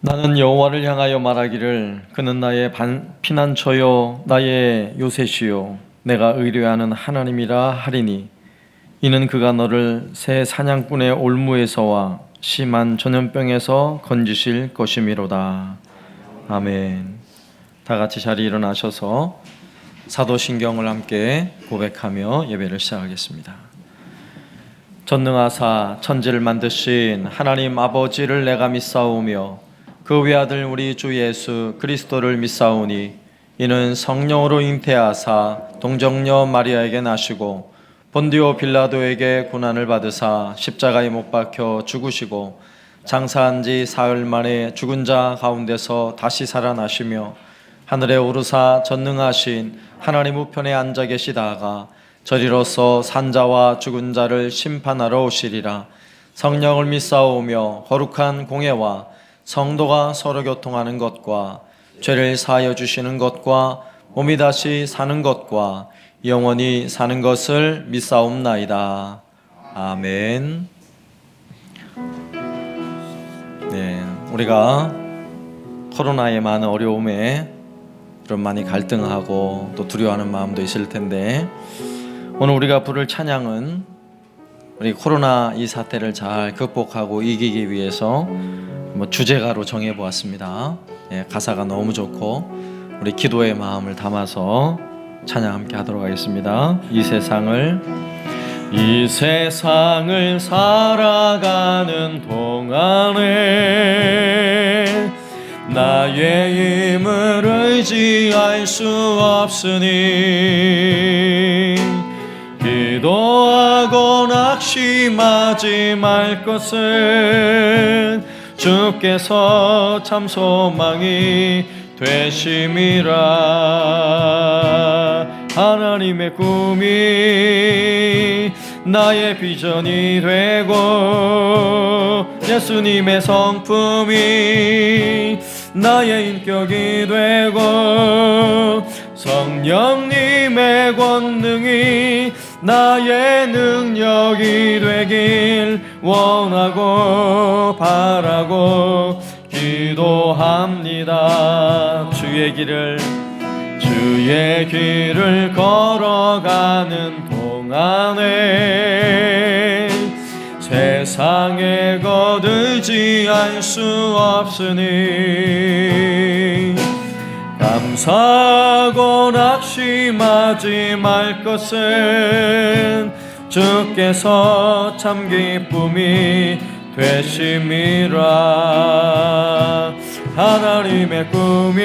나는 여호와를 향하여 말하기를 그는 나의 피난처요 나의 요새시요 내가 의뢰하는 하나님이라 하리니 이는 그가 너를 새 사냥꾼의 올무에서와 심한 전염병에서 건지실 것이미로다. 아멘. 다 같이 자리에 일어나셔서 사도신경을 함께 고백하며 예배를 시작하겠습니다. 전능하사 천지를 만드신 하나님 아버지를 내가 믿사오며 그 외아들 우리 주 예수 그리스도를 믿사오니 이는 성령으로 잉태하사 동정녀 마리아에게 나시고 본디오 빌라도에게 고난을 받으사 십자가에 못 박혀 죽으시고 장사한 지 사흘 만에 죽은 자 가운데서 다시 살아나시며 하늘에 오르사 전능하신 하나님 우편에 앉아 계시다가 저리로서 산자와 죽은 자를 심판하러 오시리라. 성령을 믿사오며 거룩한 공예와 성도가 서로 교통하는 것과 죄를 사하여 주시는 것과 몸이 다시 사는 것과 영원히 사는 것을 믿사옵나이다. 아멘. 네, 우리가 코로나의 많은 어려움에 좀 많이 갈등하고 또 두려워하는 마음도 있을 텐데 오늘 우리가 부를 찬양은 우리 코로나 이 사태를 잘 극복하고 이기기 위해서 주제가로 정해보았습니다. 가사가 너무 좋고 우리 기도의 마음을 담아서 찬양 함께 하도록 하겠습니다. 이 세상을 살아가는 동안에 나의 힘을 의지할 수 없으니 기도하고 낙심하지 말 것은 주께서 참 소망이 되심이라. 하나님의 꿈이 나의 비전이 되고 예수님의 성품이 나의 인격이 되고 성령님의 권능이 나의 능력이 되길 원하고 바라고 기도합니다. 주의 길을 걸어가는 동안에 세상에 것 의지할 수 없으니 감사하고 낙심하지 말 것은 주께서 참 기쁨이 되심이라. 하나님의 꿈이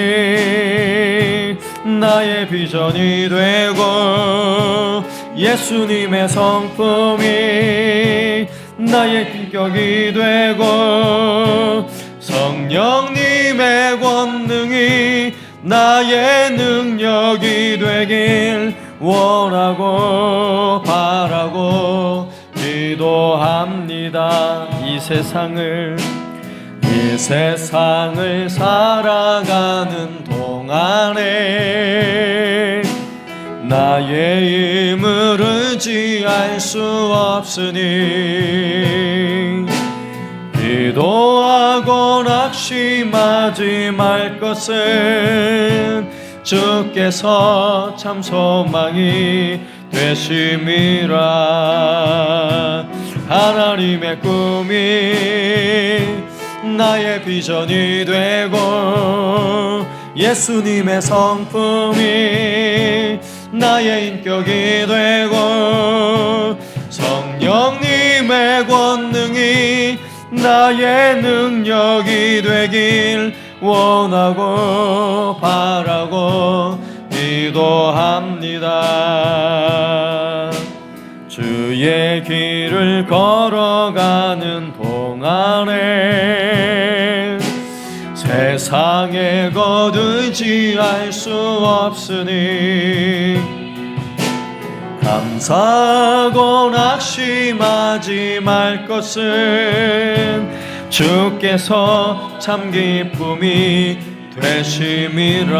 나의 비전이 되고 예수님의 성품이 나의 인격이 되고 성령님의 권능이 나의 능력이 되길 원하고 바라고 기도합니다. 이 세상을 살아가는 동안에 나의 힘을 의지할 수 없으니 기도하고 낙심하지 말 것은 주께서 참 소망이 되심이라. 하나님의 꿈이 나의 비전이 되고 예수님의 성품이 나의 인격이 되고 성령님의 권능이 나의 능력이 되길 원하고 바라고 기도합니다. 주의 길을 걸어가는 동안에 세상에 것 의지할 수 없으니 감사하고 낙심하지 말 것은 주께서 참 기쁨이 되심이라.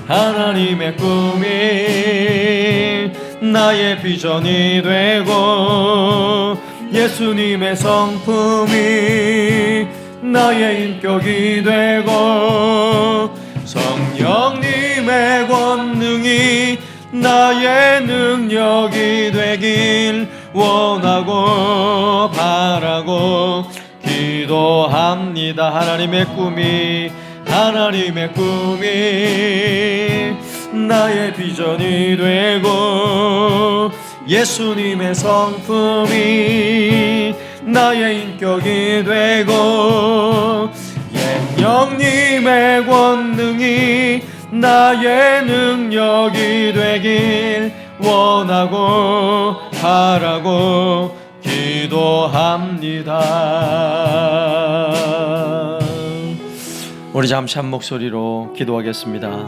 하나님의 꿈이 나의 비전이 되고 예수님의 성품이 나의 인격이 되고 성령님의 권능이 나의 능력이 되길 원하고 바라고 기도합니다. 하나님의 꿈이 나의 비전이 되고 예수님의 성품이 나의 인격이 되고 성령님의 권능이 나의 능력이 되길 원하고 바라고 기도합니다. 우리 잠시 한 목소리로 기도하겠습니다.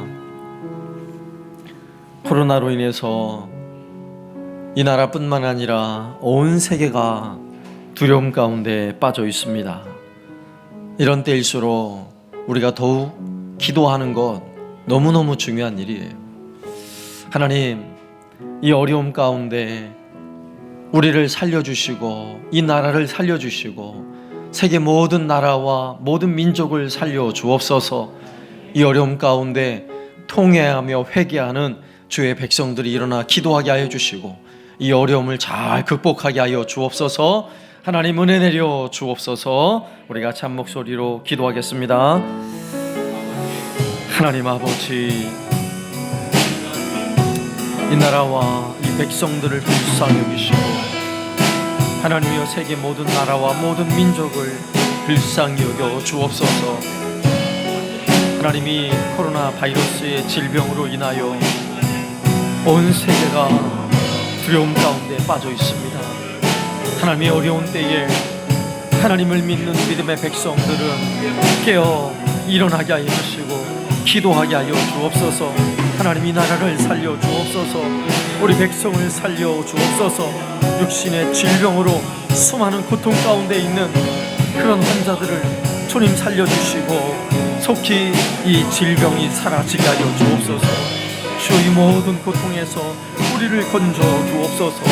코로나로 인해서 이 나라뿐만 아니라 온 세계가 두려움 가운데 빠져 있습니다. 이런 때일수록 우리가 더욱 기도하는 것 너무너무 중요한 일이에요. 하나님, 이 어려움 가운데 우리를 살려주시고 이 나라를 살려주시고 세계 모든 나라와 모든 민족을 살려 주옵소서. 이 어려움 가운데 통회하며 회개하는 주의 백성들이 일어나 기도하게 하여 주시고 이 어려움을 잘 극복하게 하여 주옵소서. 하나님 은혜 내려 주옵소서. 우리 같이 한 목소리로 기도하겠습니다. 하나님 아버지, 이 나라와 이 백성들을 불쌍히 여기시고 하나님이여 세계 모든 나라와 모든 민족을 불쌍히 여겨 주옵소서. 하나님이 코로나 바이러스의 질병으로 인하여 온 세계가 두려움 가운데 빠져 있습니다. 하나님의 어려운 때에 하나님을 믿는 믿음의 백성들은 깨어 일어나게 하여 주시고 기도하게 하여 주옵소서. 하나님 이 나라를 살려 주옵소서. 우리 백성을 살려 주옵소서. 육신의 질병으로 수많은 고통 가운데 있는 그런 환자들을 주님 살려주시고 속히 이 질병이 사라지게 하여 주옵소서. 주의 모든 고통에서 우리를 건져 주옵소서.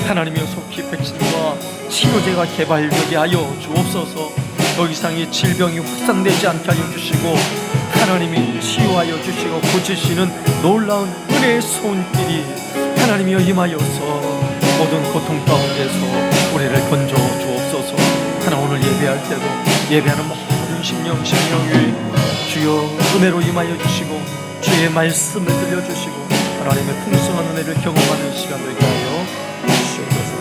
하나님이여 속히 백신과 치료제가 개발되게 하여 주옵소서. 더 이상 이 질병이 확산되지 않게 하여 주시고 하나님이 치유하여 주시고 고치시는 놀라운 은혜의 손길이 하나님이여 임하여서 모든 고통 가운데서 우리를 건져 주옵소서. 하나 오늘 예배할 때도 예배하는 모든 심령 위에 주여 은혜로 임하여 주시고 주의 말씀을 들려주시고 하나님의 풍성한 은혜를 경험하는 시간 되게 하여 주시옵소서.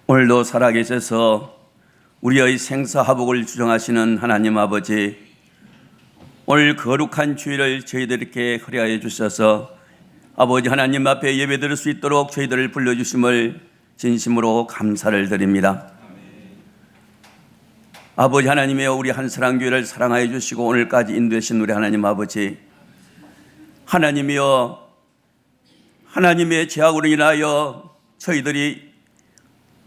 오늘도 살아계셔서 우리의 생사화복을 주정하시는 하나님 아버지, 오늘 거룩한 주일을 저희들에게 허락하여 주셔서 아버지 하나님 앞에 예배드릴 수 있도록 저희들을 불러주심을 진심으로 감사를 드립니다. 아버지 하나님이여, 우리 한사랑교회를 사랑하여 주시고 오늘까지 인도하신 우리 하나님 아버지, 하나님이여, 하나님의 죄악으로 인하여 저희들이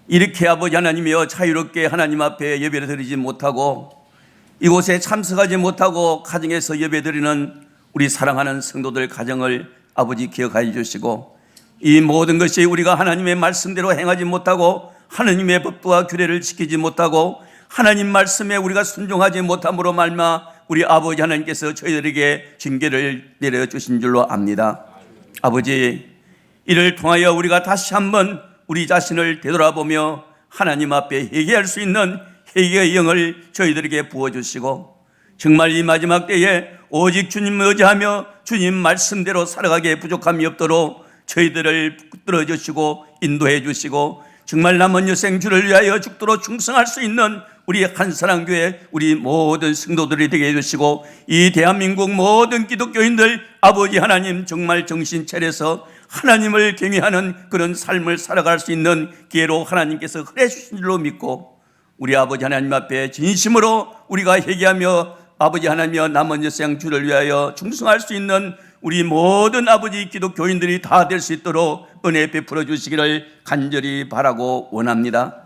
이렇게 아버지 하나님이여 자유롭게 하나님 앞에 예배를 드리지 못하고 이곳에 참석하지 못하고 가정에서 예배드리는 우리 사랑하는 성도들 가정을 아버지 기억하여 주시고, 이 모든 것이 우리가 하나님의 말씀대로 행하지 못하고 하나님의 법도와 규례를 지키지 못하고 하나님 말씀에 우리가 순종하지 못함으로 말미암아 우리 아버지 하나님께서 저희들에게 징계를 내려주신 줄로 압니다. 아버지, 이를 통하여 우리가 다시 한번 우리 자신을 되돌아보며 하나님 앞에 회개할 수 있는 회개의 영을 저희들에게 부어주시고 정말 이 마지막 때에 오직 주님을 의지하며 주님 말씀대로 살아가기에 부족함이 없도록 저희들을 붙들어 주시고 인도해 주시고 정말 남은 여생 주를 위하여 죽도록 충성할 수 있는 우리 한사랑교회 우리 모든 성도들이 되게 해주시고 이 대한민국 모든 기독교인들 아버지 하나님 정말 정신 차려서 하나님을 경외하는 그런 삶을 살아갈 수 있는 기회로 하나님께서 허락해 주신 줄로 믿고 우리 아버지 하나님 앞에 진심으로 우리가 회개하며 아버지 하나님이여 남은 여생 주를 위하여 충성할 수 있는 우리 모든 아버지 기독교인들이 다 될 수 있도록 은혜 베풀어 주시기를 간절히 바라고 원합니다.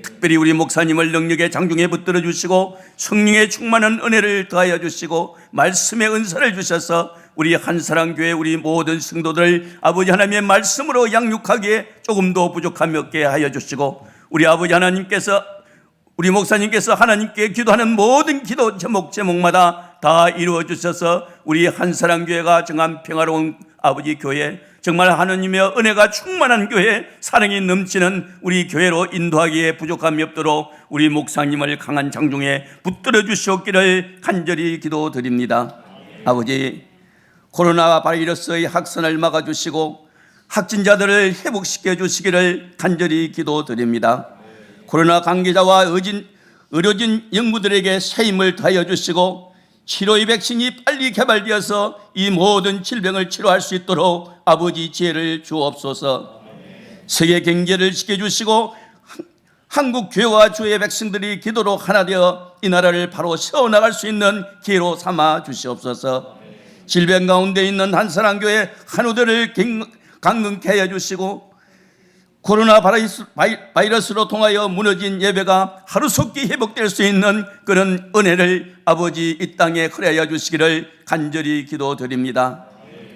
특별히 우리 목사님을 능력의 장중에 붙들어 주시고 성령의 충만한 은혜를 더하여 주시고 말씀의 은사를 주셔서 우리 한사랑교회 우리 모든 성도들 아버지 하나님의 말씀으로 양육하기에 조금도 부족함이 없게 하여 주시고, 우리 아버지 하나님께서, 우리 목사님께서 하나님께 기도하는 모든 기도 제목마다 다 이루어 주셔서 우리 한사랑교회가 정한 평화로운 아버지 교회, 정말 하나님의 은혜가 충만한 교회, 사랑이 넘치는 우리 교회로 인도하기에 부족함이 없도록 우리 목사님을 강한 장중에 붙들어 주시옵기를 간절히 기도드립니다. 아버지, 코로나 바이러스의 확산을 막아주시고 확진자들을 회복시켜 주시기를 간절히 기도드립니다. 코로나 관계자와 의료진 연구들에게 새 힘을 더하여 주시고 치료의 백신이 빨리 개발되어서 이 모든 질병을 치료할 수 있도록 아버지 지혜를 주옵소서. 세계 경제를 지켜주시고 한국 교회와 주의 백성들이 기도로 하나 되어 이 나라를 바로 세워나갈 수 있는 기회로 삼아 주시옵소서. 질병 가운데 있는 한사랑교회 한우들을 강건케 하여 주시고 코로나 바이러스로 통하여 무너진 예배가 하루속히 회복될 수 있는 그런 은혜를 아버지 이 땅에 허락하여 주시기를 간절히 기도드립니다.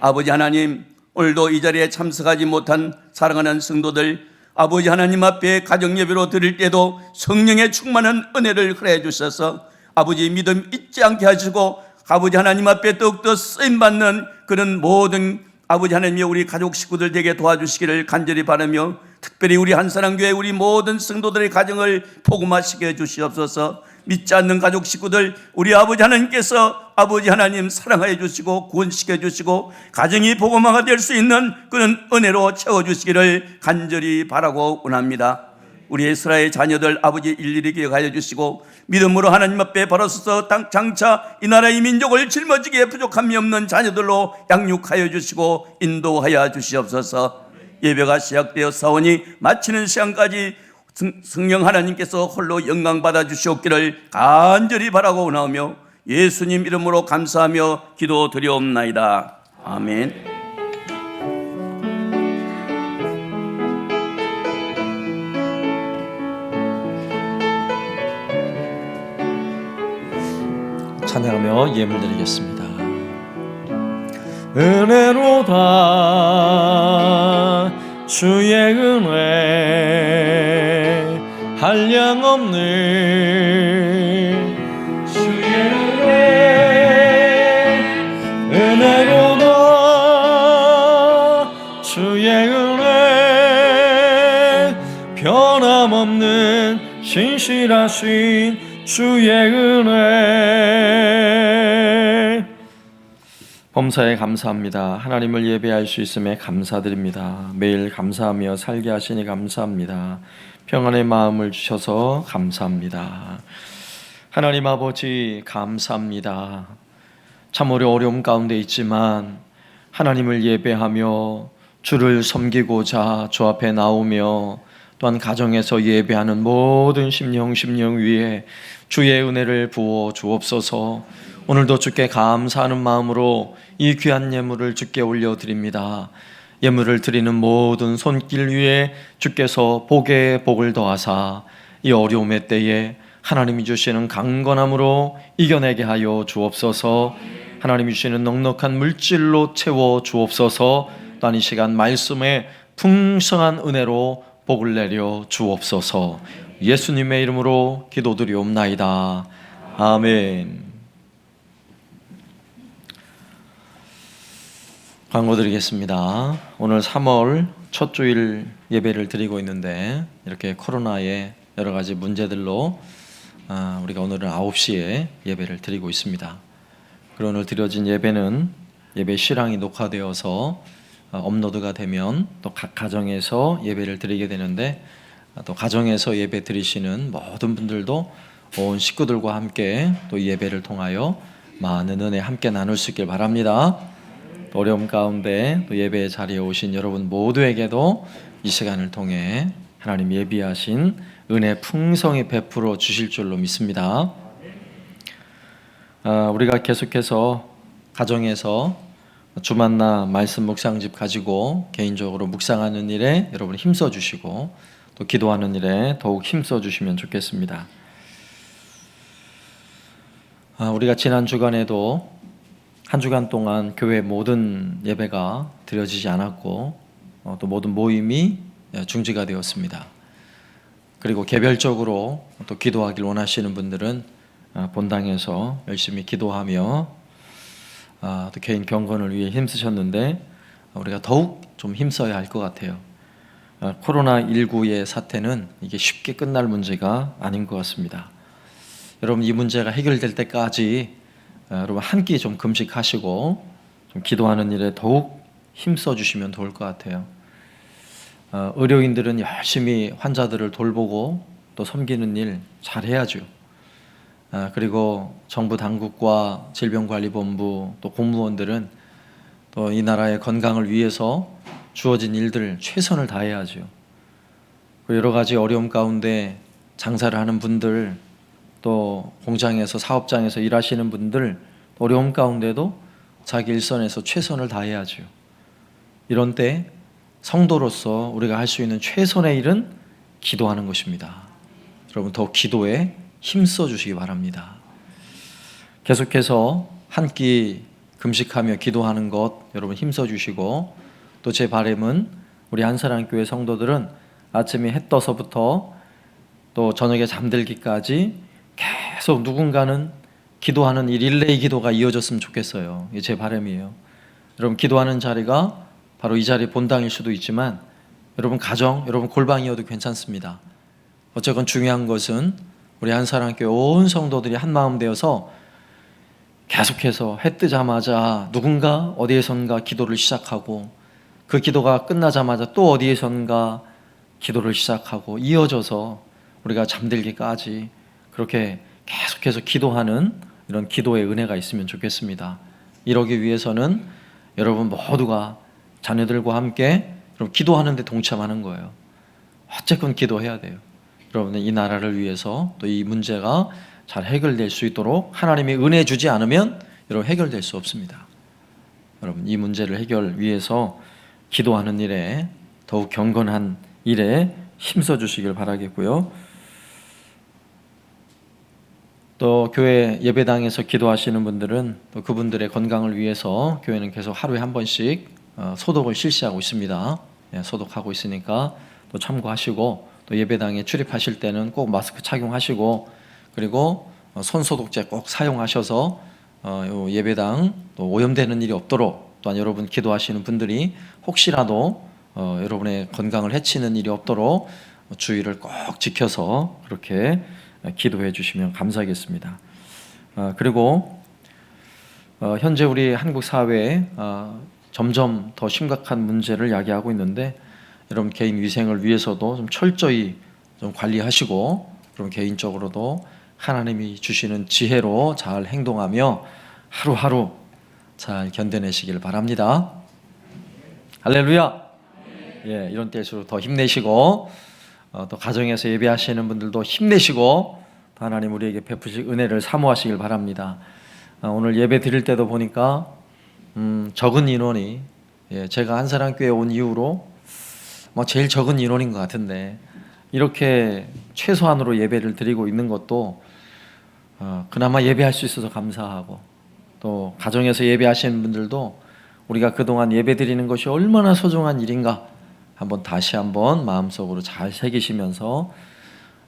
아버지 하나님, 오늘도 이 자리에 참석하지 못한 사랑하는 성도들 아버지 하나님 앞에 가정예배로 드릴 때도 성령의 충만한 은혜를 허락해 주셔서 아버지 믿음 잊지 않게 하시고 아버지 하나님 앞에 더욱더 쓰임받는 그런 모든 아버지 하나님의 우리 가족 식구들 되게 도와주시기를 간절히 바라며, 특별히 우리 한사랑교회 우리 모든 성도들의 가정을 복음화시켜 주시옵소서. 믿지 않는 가족 식구들 우리 아버지 하나님께서 아버지 하나님 사랑하여 주시고 구원시켜 주시고 가정이 복음화가 될 수 있는 그런 은혜로 채워주시기를 간절히 바라고 원합니다. 우리 이스라엘 자녀들 아버지 일일이 기억하여 주시고 믿음으로 하나님 앞에 바로 서서 장차 이 나라의 민족을 짊어지기에 부족함이 없는 자녀들로 양육하여 주시고 인도하여 주시옵소서. 예배가 시작되어 사원이 마치는 시간까지 성령 하나님께서 홀로 영광 받아 주시옵기를 간절히 바라고 원하며 예수님 이름으로 감사하며 기도드리옵나이다. 아멘. 찬양하며 예물 드리겠습니다. 은혜로다 주의 은혜 한량없는 주의 은혜로다 주의 은혜 변함없는 신실하신 주의 은혜. 범사에 감사합니다. 하나님을 예배할 수 있음에 감사드립니다. 매일 감사하며 살게 하시니 감사합니다. 평안의 마음을 주셔서 감사합니다. 하나님 아버지 감사합니다. 참으로 어려움 가운데 있지만 하나님을 예배하며 주를 섬기고자 주 앞에 나오며 또한 가정에서 예배하는 모든 심령 위에 주의 은혜를 부어 주옵소서. 오늘도 주께 감사하는 마음으로 이 귀한 예물을 주께 올려드립니다. 예물을 드리는 모든 손길 위에 주께서 복에 복을 더하사 이 어려움의 때에 하나님이 주시는 강건함으로 이겨내게 하여 주옵소서. 하나님이 주시는 넉넉한 물질로 채워 주옵소서. 또한 이 시간 말씀에 풍성한 은혜로 복을 내려 주옵소서. 예수님의 이름으로 기도드리옵나이다. 아멘. 광고 드리겠습니다. 오늘 3월 첫 주일 예배를 드리고 있는데 이렇게 코로나의 여러 가지 문제들로 우리가 오늘은 9시에 예배를 드리고 있습니다. 그리고 오늘 드려진 예배는 예배 실황이 녹화되어서 업로드가 되면 또 각 가정에서 예배를 드리게 되는데, 또 가정에서 예배 드리시는 모든 분들도 온 식구들과 함께 또 예배를 통하여 많은 은혜 함께 나눌 수 있길 바랍니다. 어려움 가운데 또 예배의 자리에 오신 여러분 모두에게도 이 시간을 통해 하나님 예비하신 은혜 풍성히 베풀어 주실 줄로 믿습니다. 우리가 계속해서 가정에서 주만나 말씀 묵상집 가지고 개인적으로 묵상하는 일에 여러분 힘써 주시고 또 기도하는 일에 더욱 힘써 주시면 좋겠습니다. 우리가 지난 주간에도 한 주간 동안 교회 모든 예배가 드려지지 않았고 또 모든 모임이 중지가 되었습니다. 그리고 개별적으로 또 기도하길 원하시는 분들은 본당에서 열심히 기도하며 또 개인 경건을 위해 힘쓰셨는데 우리가 더욱 좀 힘써야 할 것 같아요. 코로나19의 사태는 이게 쉽게 끝날 문제가 아닌 것 같습니다. 여러분, 이 문제가 해결될 때까지 여러분 한 끼 좀 금식하시고 좀 기도하는 일에 더욱 힘써 주시면 좋을 것 같아요. 의료인들은 열심히 환자들을 돌보고 또 섬기는 일 잘해야죠. 그리고 정부 당국과 질병관리본부 또 공무원들은 또 이 나라의 건강을 위해서 주어진 일들 최선을 다해야죠. 여러 가지 어려움 가운데 장사를 하는 분들, 또 공장에서 사업장에서 일하시는 분들 어려움 가운데도 자기 일선에서 최선을 다해야죠. 이런 때 성도로서 우리가 할 수 있는 최선의 일은 기도하는 것입니다. 여러분 더욱 기도에 힘써 주시기 바랍니다. 계속해서 한 끼 금식하며 기도하는 것 여러분 힘써 주시고, 또 제 바람은 우리 한사랑교회 성도들은 아침에 해 떠서부터 또 저녁에 잠들기까지 계속 누군가는 기도하는 일, 릴레이 기도가 이어졌으면 좋겠어요. 이게 제 바람이에요. 여러분 기도하는 자리가 바로 이 자리 본당일 수도 있지만 여러분 가정, 여러분 골방이어도 괜찮습니다. 어쨌건 중요한 것은 우리 한사랑교회 온 성도들이 한 마음 되어서 계속해서 해 뜨자마자 누군가 어디에선가 기도를 시작하고 그 기도가 끝나자마자 또 어디에선가 기도를 시작하고 이어져서 우리가 잠들기까지 그렇게 계속해서 기도하는 이런 기도의 은혜가 있으면 좋겠습니다. 이러기 위해서는 여러분 모두가 자녀들과 함께 기도하는 데 동참하는 거예요. 어쨌건 기도해야 돼요. 여러분은 이 나라를 위해서 또 이 문제가 잘 해결될 수 있도록 하나님이 은혜 주지 않으면 여러분 해결될 수 없습니다. 여러분 이 문제를 해결 위해서 기도하는 일에 더욱 경건한 일에 힘써 주시길 바라겠고요. 또 교회 예배당에서 기도하시는 분들은 또 그분들의 건강을 위해서 교회는 계속 하루에 한 번씩 소독을 실시하고 있습니다. 소독하고 있으니까 또 참고하시고, 또 예배당에 출입하실 때는 꼭 마스크 착용하시고, 그리고 손 소독제 꼭 사용하셔서 예배당 또 오염되는 일이 없도록, 또한 여러분 기도하시는 분들이 혹시라도 여러분의 건강을 해치는 일이 없도록 주의를 꼭 지켜서 그렇게 기도해 주시면 감사하겠습니다. 그리고 현재 우리 한국 사회에 점점 더 심각한 문제를 야기하고 있는데, 여러분 개인 위생을 위해서도 좀 철저히 좀 관리하시고, 그럼 개인적으로도 하나님이 주시는 지혜로 잘 행동하며 하루하루 잘 견뎌내시길 바랍니다. 할렐루야. 예, 이런 때일수록 더 힘내시고, 또 가정에서 예배하시는 분들도 힘내시고 하나님 우리에게 베푸실 은혜를 사모하시길 바랍니다. 오늘 예배 드릴 때도 보니까 적은 인원이, 제가 한사랑교회 온 이후로 제일 적은 인원인 것 같은데, 이렇게 최소한으로 예배를 드리고 있는 것도 그나마 예배할 수 있어서 감사하고, 또 가정에서 예배하시는 분들도 우리가 그동안 예배 드리는 것이 얼마나 소중한 일인가 다시 한번 마음속으로 잘 새기시면서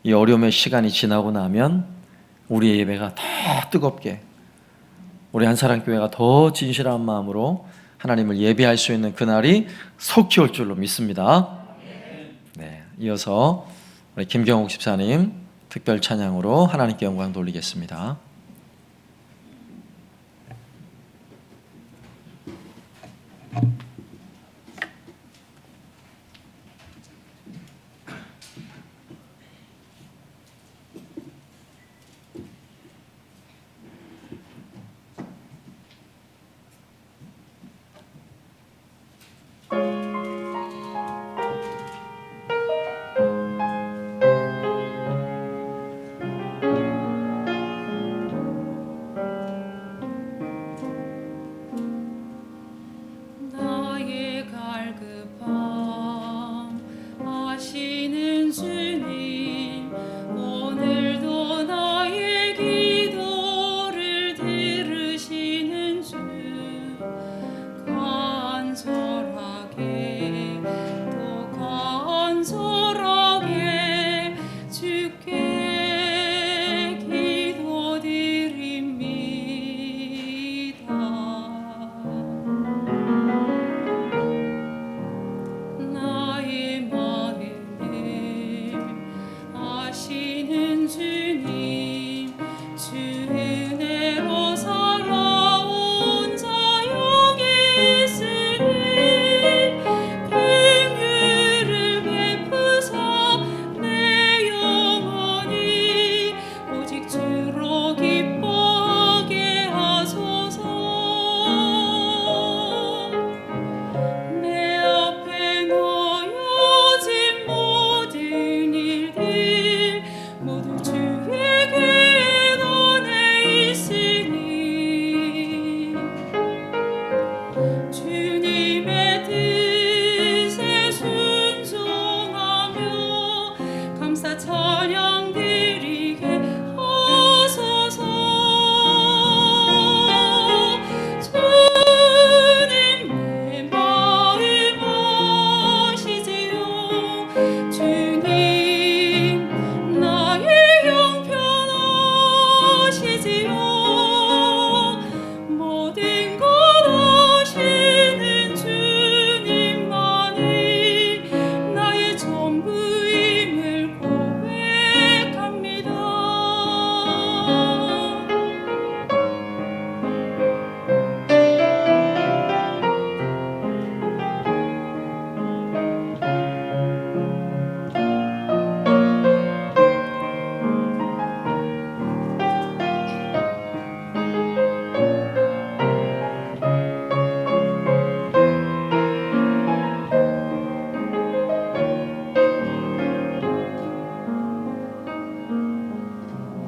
이 어려움의 시간이 지나고 나면 우리의 예배가 더 뜨겁게, 우리 한사랑교회가 더 진실한 마음으로 하나님을 예배할 수 있는 그날이 속히 올 줄로 믿습니다. 네, 이어서 우리 김경욱 집사님 특별 찬양으로 하나님께 영광 돌리겠습니다. 주께 기도드립니다. 나의 마음을 아시는 주님, 주 은혜로 살아온 자 여기 있으니 긍휼을 베푸사 내 영혼이 오직 주로 기뻐하게 하소서. 내 앞에 놓여진 모든 일들 모두 주에게 전해 있으니 주님의 뜻에 순종하며 감사 찬양 드리게 하소서. 주님 내 마음 아시지요. 주님 나의 형편 아시지요. 모든 것 아시는 주님만이 나의 전부임을 고백합니다.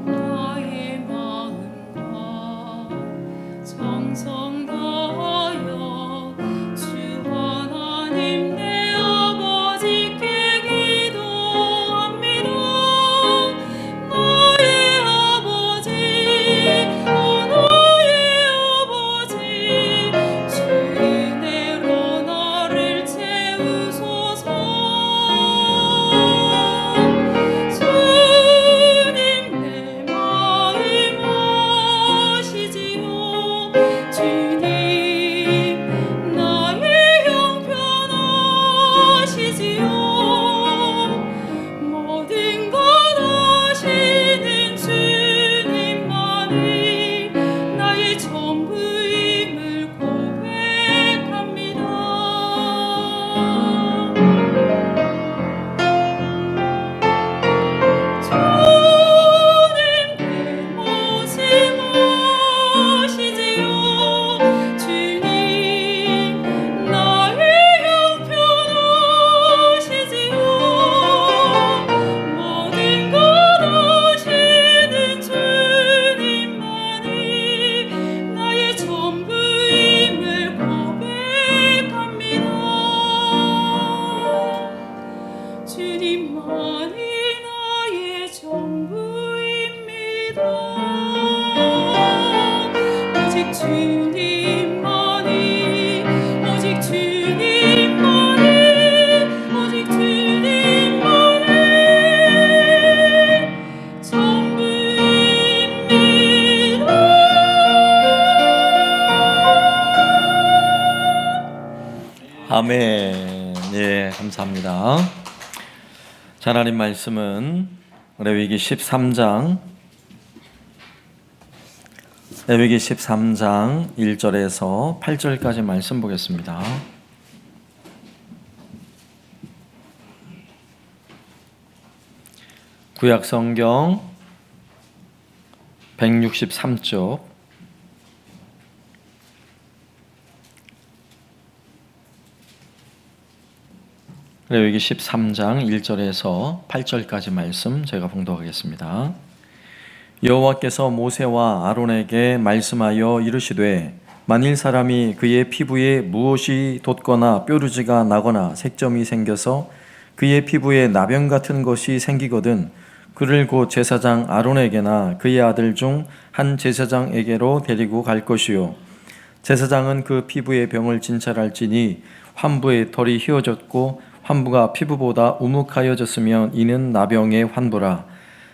나의 마음과 정성 다하여 주 하나님 내 아버지께 기도합니다. 나의 아버지, 나의 아버지, 주 은혜로 나를 채우소서. 주님 내 마음 아시지요. 주님 나의 형편 아시지요. 모든 것 아시는 주님만이 나의 전부임을 고백합니다. 주님 내 모습 아시지요. 주님 나의 형편 아시지요. 모든 것 아시는 주님만이 나의 전부임을 고백합니다. 주님만이 나의 전부입니다. 오직 주님만이, 오직 주님만이, 오직 주님만이 전부입니다. 아멘. 예, 감사합니다. 자, 하나님 말씀은 레위기 13장 1절에서 8절까지 말씀 보겠습니다. 구약 성경 163쪽 레위기 13장 1절에서 8절까지 말씀 제가 봉독하겠습니다. 여호와께서 모세와 아론에게 말씀하여 이르시되 만일 사람이 그의 피부에 무엇이 돋거나 뾰루지가 나거나 색점이 생겨서 그의 피부에 나병 같은 것이 생기거든 그를 곧 제사장 아론에게나 그의 아들 중 한 제사장에게로 데리고 갈 것이요 제사장은 그 피부의 병을 진찰할지니 환부의 털이 휘어졌고 환부가 피부보다 우묵하여졌으면 이는 나병의 환부라.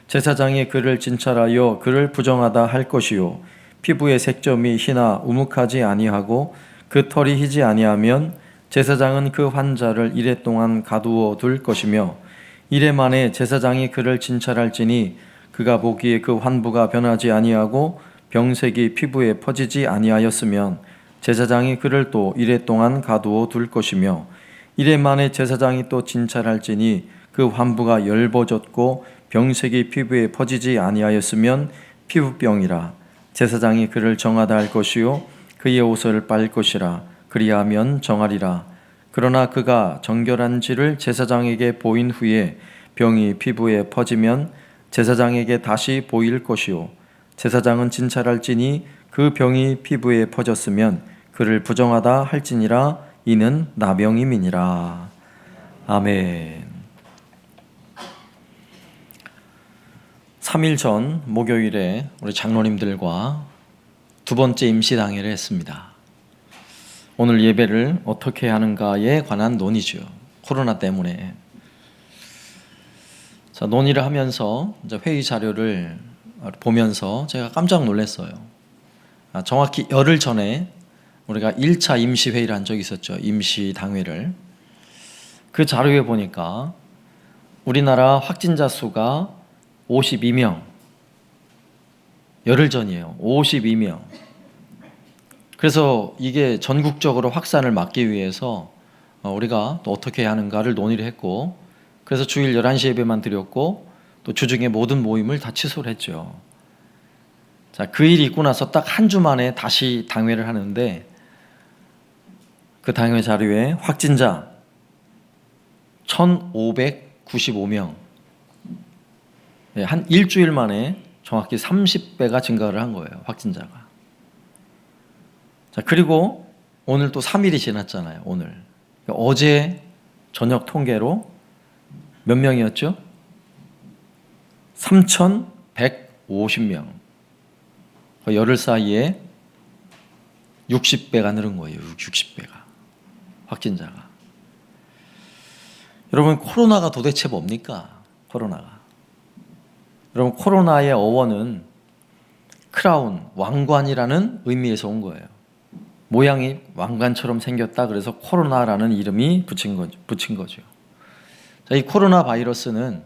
제사장이 그를 진찰하여 그를 부정하다 할 것이요 피부의 색점이 희나 우묵하지 아니하고 그 털이 희지 아니하면 제사장은 그 환자를 이레 동안 가두어 둘 것이며 이레 만에 제사장이 그를 진찰할지니 그가 보기에 그 환부가 변하지 아니하고 병색이 피부에 퍼지지 아니하였으면 제사장이 그를 또 이레 동안 가두어 둘 것이며 이레 만에 제사장이 또 진찰할지니 그 환부가 열버졌고 병색이 피부에 퍼지지 아니하였으면 피부병이라 제사장이 그를 정하다 할 것이요 그의 옷을 빨 것이라 그리하면 정하리라. 그러나 그가 정결한지를 제사장에게 보인 후에 병이 피부에 퍼지면 제사장에게 다시 보일 것이요 제사장은 진찰할지니 그 병이 피부에 퍼졌으면 그를 부정하다 할지니라. 이는 나병임이니라. 아멘. 3일 전 목요일에 우리 장로님들과 두 번째 임시당회를 했습니다. 오늘 예배를 어떻게 하는가에 관한 논의죠. 코로나 때문에. 자, 논의를 하면서 이제 회의 자료를 보면서 제가 깜짝 놀랐어요. 정확히 열흘 전에 우리가 1차 임시회의를 한 적이 있었죠. 임시당회를. 그 자료에 보니까 우리나라 확진자 수가 52명. 열흘 전이에요. 52명. 그래서 이게 전국적으로 확산을 막기 위해서 우리가 또 어떻게 해야 하는가를 논의를 했고, 그래서 주일 11시 예배만 드렸고 또 주중에 모든 모임을 다 취소를 했죠. 자, 그 일이 있고 나서 딱 한 주 만에 다시 당회를 하는데 그 당회 자료에 확진자 1,595명. 한 일주일 만에 정확히 30배가 증가를 한 거예요. 확진자가. 자, 그리고 오늘 또 3일이 지났잖아요. 오늘. 어제 저녁 통계로 몇 명이었죠? 3,150명. 열흘 사이에 60배가 늘은 거예요. 60배가. 확진자가. 여러분, 코로나가 도대체 뭡니까? 코로나가. 여러분, 코로나의 어원은 크라운, 왕관이라는 의미에서 온 거예요. 모양이 왕관처럼 생겼다 그래서 코로나라는 이름이 붙인 거죠. 자, 이 코로나 바이러스는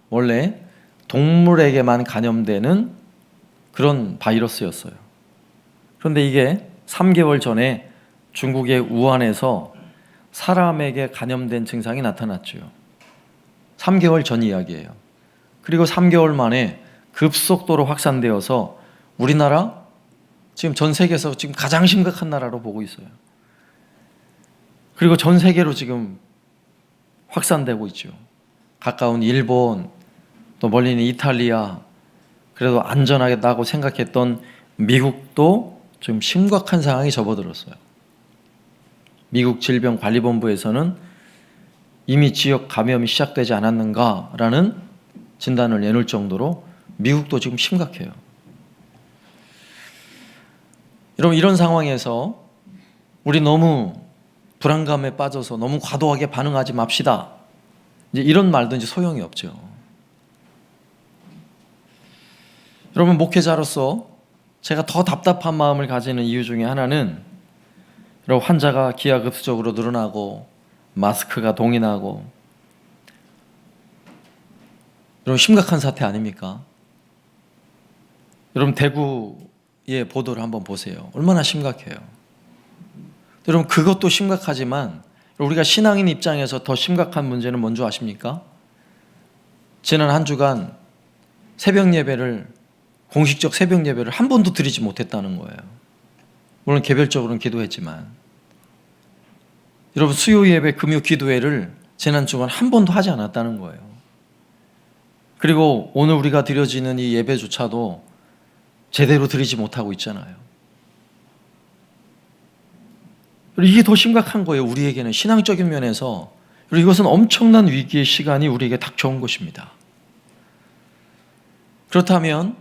원래 동물에게만 감염되는 그런 바이러스였어요. 그런데 이게 3개월 전에 중국의 우한에서 사람에게 감염된 증상이 나타났죠. 3개월 전 이야기예요. 그리고 3개월 만에 급속도로 확산되어서 우리나라 지금 전 세계에서 지금 가장 심각한 나라로 보고 있어요. 그리고 전 세계로 지금 확산되고 있죠. 가까운 일본, 또 멀리는 이탈리아, 그래도 안전하겠다고 생각했던 미국도 좀 심각한 상황이 접어들었어요. 미국 질병관리본부에서는 이미 지역 감염이 시작되지 않았는가라는 진단을 내놓을 정도로 미국도 지금 심각해요. 여러분, 이런 상황에서 우리 너무 불안감에 빠져서 너무 과도하게 반응하지 맙시다. 이제 이런 말도 이제 소용이 없죠. 여러분, 목회자로서 제가 더 답답한 마음을 가지는 이유 중에 하나는 여러분, 환자가 기하급수적으로 늘어나고 마스크가 동인하고 여러분, 심각한 사태 아닙니까? 여러분, 대구의 보도를 한번 보세요. 얼마나 심각해요. 여러분, 그것도 심각하지만 우리가 신앙인 입장에서 더 심각한 문제는 뭔지 아십니까? 지난 한 주간 새벽 예배를, 공식적 새벽 예배를 한 번도 드리지 못했다는 거예요. 물론 개별적으로는 기도했지만 여러분, 수요 예배, 금요 기도회를 지난 주간 한 번도 하지 않았다는 거예요. 그리고 오늘 우리가 드려지는 이 예배조차도 제대로 드리지 못하고 있잖아요. 이게 더 심각한 거예요. 우리에게는 신앙적인 면에서. 그리고 이것은 엄청난 위기의 시간이 우리에게 닥쳐온 것입니다. 그렇다면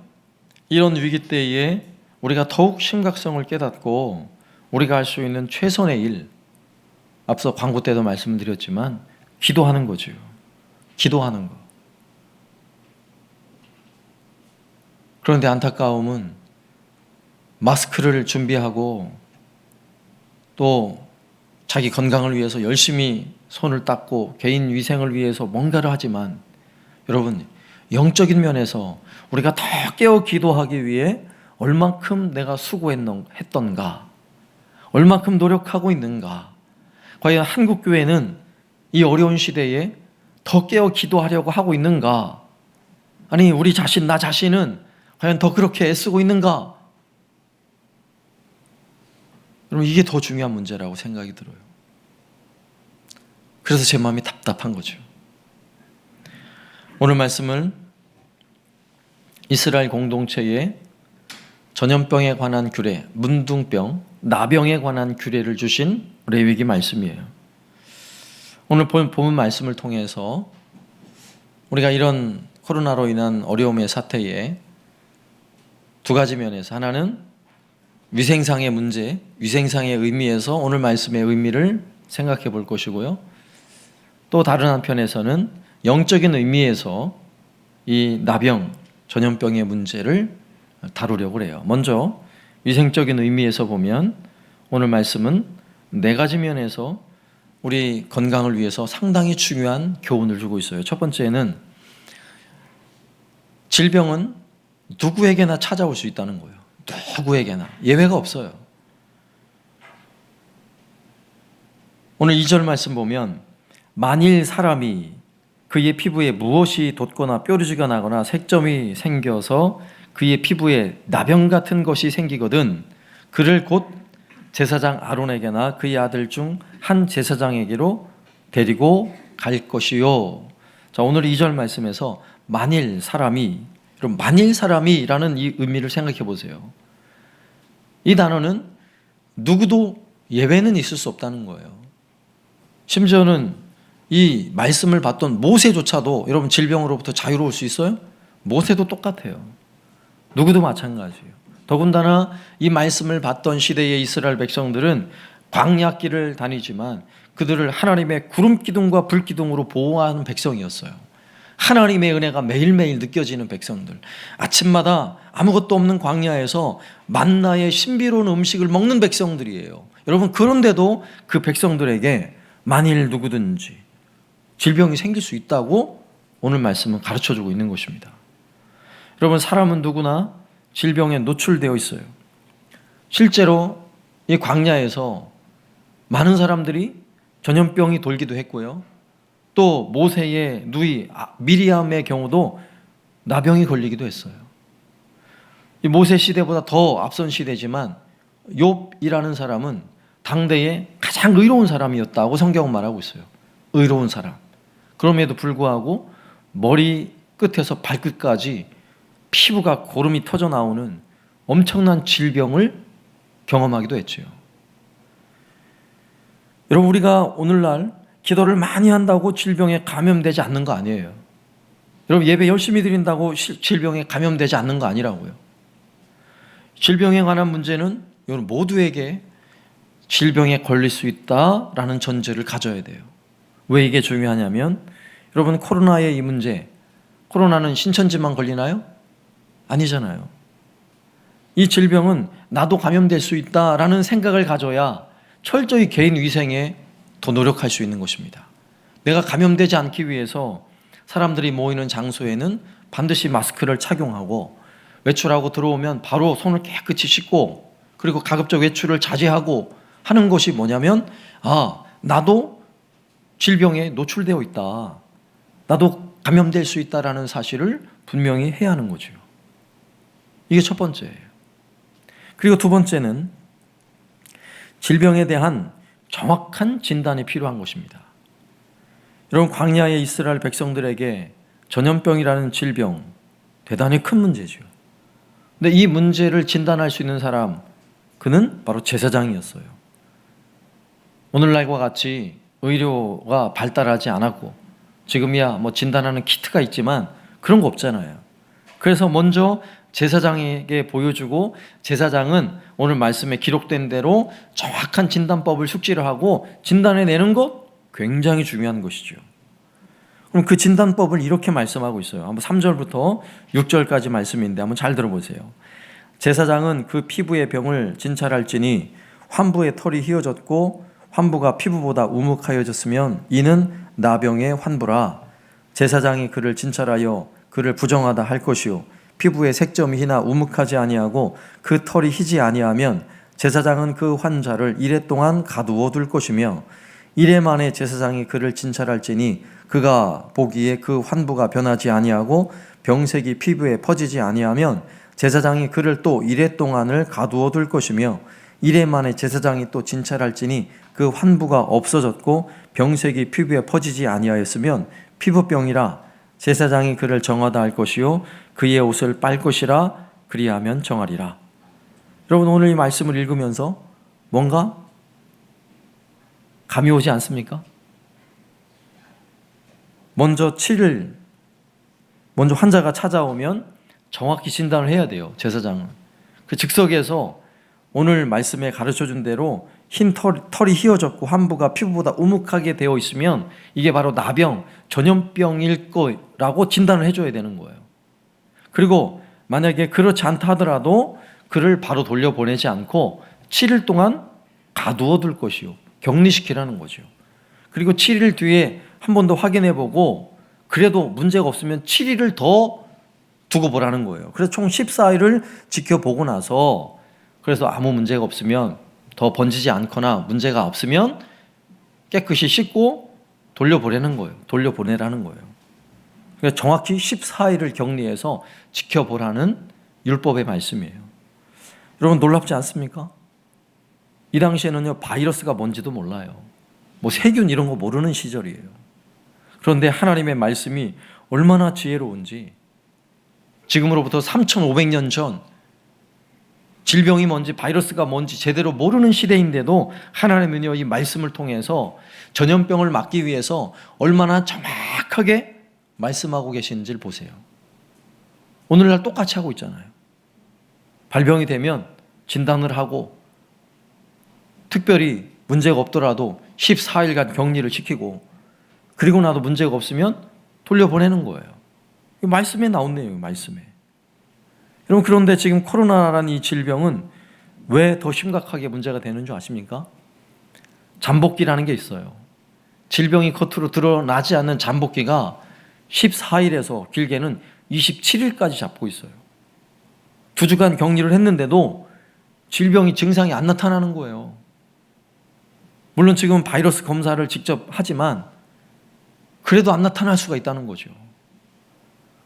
이런 위기 때에 우리가 더욱 심각성을 깨닫고 우리가 할 수 있는 최선의 일, 앞서 광고 때도 말씀드렸지만 기도하는 거죠. 기도하는 거. 그런데 안타까움은 마스크를 준비하고 또 자기 건강을 위해서 열심히 손을 닦고 개인 위생을 위해서 뭔가를 하지만 여러분, 영적인 면에서 우리가 더 깨어 기도하기 위해 얼만큼 내가 수고했던가, 얼만큼 노력하고 있는가. 과연 한국교회는 이 어려운 시대에 더 깨어 기도하려고 하고 있는가? 아니 우리 자신, 나 자신은 과연 더 그렇게 애쓰고 있는가? 여러분, 이게 더 중요한 문제라고 생각이 들어요. 그래서 제 마음이 답답한 거죠. 오늘 말씀을 이스라엘 공동체에 전염병에 관한 규례, 문둥병, 나병에 관한 규례를 주신 레위기 말씀이에요. 오늘 본 말씀을 통해서 우리가 이런 코로나로 인한 어려움의 사태에 두 가지 면에서, 하나는 위생상의 문제, 위생상의 의미에서 오늘 말씀의 의미를 생각해 볼 것이고요. 또 다른 한편에서는 영적인 의미에서 이 나병, 전염병의 문제를 다루려고 해요. 먼저 위생적인 의미에서 보면 오늘 말씀은 네 가지 면에서 우리 건강을 위해서 상당히 중요한 교훈을 주고 있어요. 첫 번째는 질병은 누구에게나 찾아올 수 있다는 거예요. 누구에게나, 예외가 없어요. 오늘 2절 말씀 보면 만일 사람이 그의 피부에 무엇이 돋거나 뾰루지가 나거나 색점이 생겨서 그의 피부에 나병 같은 것이 생기거든 그를 곧 제사장 아론에게나 그의 아들 중 한 제사장에게로 데리고 갈 것이요. 자, 오늘 2절 말씀에서 만일 사람이, 그럼 만일 사람이라는 이 의미를 생각해 보세요. 이 단어는 누구도 예외는 있을 수 없다는 거예요. 심지어는 이 말씀을 받던 모세조차도 여러분 질병으로부터 자유로울 수 있어요? 모세도 똑같아요. 누구도 마찬가지예요. 더군다나 이 말씀을 받던 시대의 이스라엘 백성들은 광야길을 다니지만 그들을 하나님의 구름 기둥과 불 기둥으로 보호하는 백성이었어요. 하나님의 은혜가 매일매일 느껴지는 백성들, 아침마다 아무것도 없는 광야에서 만나의 신비로운 음식을 먹는 백성들이에요. 여러분, 그런데도 그 백성들에게 만일 누구든지 질병이 생길 수 있다고 오늘 말씀은 가르쳐주고 있는 것입니다. 여러분, 사람은 누구나 질병에 노출되어 있어요. 실제로 이 광야에서 많은 사람들이 전염병이 돌기도 했고요. 또 모세의 누이 미리암의 경우도 나병이 걸리기도 했어요. 이 모세 시대보다 더 앞선 시대지만 욥이라는 사람은 당대에 가장 의로운 사람이었다고 성경은 말하고 있어요. 의로운 사람. 그럼에도 불구하고 머리 끝에서 발끝까지 피부가 고름이 터져 나오는 엄청난 질병을 경험하기도 했죠. 여러분, 우리가 오늘날 기도를 많이 한다고 질병에 감염되지 않는 거 아니에요. 여러분, 예배 열심히 드린다고 질병에 감염되지 않는 거 아니라고요. 질병에 관한 문제는 여러분 모두에게 질병에 걸릴 수 있다라는 전제를 가져야 돼요. 왜 이게 중요하냐면 여러분, 코로나의 이 문제, 코로나는 신천지만 걸리나요? 아니잖아요. 이 질병은 나도 감염될 수 있다라는 생각을 가져야 철저히 개인 위생에 더 노력할 수 있는 것입니다. 내가 감염되지 않기 위해서 사람들이 모이는 장소에는 반드시 마스크를 착용하고 외출하고 들어오면 바로 손을 깨끗이 씻고 그리고 가급적 외출을 자제하고 하는 것이 뭐냐면 나도 질병에 노출되어 있다. 나도 감염될 수 있다라는 사실을 분명히 해야 하는 거죠. 이게 첫 번째예요. 그리고 두 번째는 질병에 대한 정확한 진단이 필요한 것입니다. 여러분, 광야의 이스라엘 백성들에게 전염병이라는 질병, 대단히 큰 문제죠. 근데 이 문제를 진단할 수 있는 사람, 그는 바로 제사장이었어요. 오늘날과 같이 의료가 발달하지 않았고 지금이야 뭐 진단하는 키트가 있지만 그런 거 없잖아요. 그래서 먼저 제사장에게 보여주고 제사장은 오늘 말씀에 기록된 대로 정확한 진단법을 숙지를 하고 진단해내는 것 굉장히 중요한 것이죠. 그럼 그 진단법을 이렇게 말씀하고 있어요. 한번 3절부터 6절까지 말씀인데 한번 잘 들어보세요. 제사장은 그 피부의 병을 진찰할지니 환부의 털이 휘어졌고 환부가 피부보다 우묵하여졌으면 이는 나병의 환부라. 제사장이 그를 진찰하여 그를 부정하다 할 것이요 피부에 색점이 희나 우묵하지 아니하고 그 털이 희지 아니하면 제사장은 그 환자를 이레 동안 가두어 둘 것이며 이레 만에 제사장이 그를 진찰할지니 그가 보기에 그 환부가 변하지 아니하고 병색이 피부에 퍼지지 아니하면 제사장이 그를 또 이레 동안을 가두어 둘 것이며 이레 만에 제사장이 또 진찰할지니 그 환부가 없어졌고 병색이 피부에 퍼지지 아니하였으면 피부병이라 제사장이 그를 정하다 할 것이요 그의 옷을 빨 것이라 그리하면 정하리라. 여러분 오늘 이 말씀을 읽으면서 뭔가 감이 오지 않습니까? 먼저 환자가 찾아오면 정확히 진단을 해야 돼요. 제사장은 그 즉석에서 오늘 말씀에 가르쳐준 대로 흰 털이 휘어졌고 환부가 피부보다 우묵하게 되어 있으면 이게 바로 나병, 전염병일 거라고 진단을 해줘야 되는 거예요. 그리고 만약에 그렇지 않다 하더라도 그를 바로 돌려보내지 않고 7일 동안 가두어 둘 것이요 격리시키라는 거죠. 그리고 7일 뒤에 한 번 더 확인해보고 그래도 문제가 없으면 7일을 더 두고 보라는 거예요. 그래서 총 14일을 지켜보고 나서 그래서 아무 문제가 없으면 더 번지지 않거나 문제가 없으면 깨끗이 씻고 돌려보내라는 거예요. 그러니까 정확히 14일을 격리해서 지켜보라는 율법의 말씀이에요. 여러분 놀랍지 않습니까? 이 당시에는요 바이러스가 뭔지도 몰라요. 뭐 세균 이런 거 모르는 시절이에요. 그런데 하나님의 말씀이 얼마나 지혜로운지 지금으로부터 3,500년 전 질병이 뭔지 바이러스가 뭔지 제대로 모르는 시대인데도 하나님은요 이 말씀을 통해서 전염병을 막기 위해서 얼마나 정확하게 말씀하고 계시는지를 보세요. 오늘날 똑같이 하고 있잖아요. 발병이 되면 진단을 하고 특별히 문제가 없더라도 14일간 격리를 시키고 그리고 나도 문제가 없으면 돌려보내는 거예요. 말씀에 나온 내용이에요. 말씀에. 여러분 그런데 지금 코로나라는 이 질병은 왜 더 심각하게 문제가 되는 줄 아십니까? 잠복기라는 게 있어요. 질병이 겉으로 드러나지 않는 잠복기가 14일에서 길게는 27일까지 잡고 있어요. 2주간 격리를 했는데도 질병이 증상이 안 나타나는 거예요. 물론 지금 바이러스 검사를 직접 하지만 그래도 안 나타날 수가 있다는 거죠.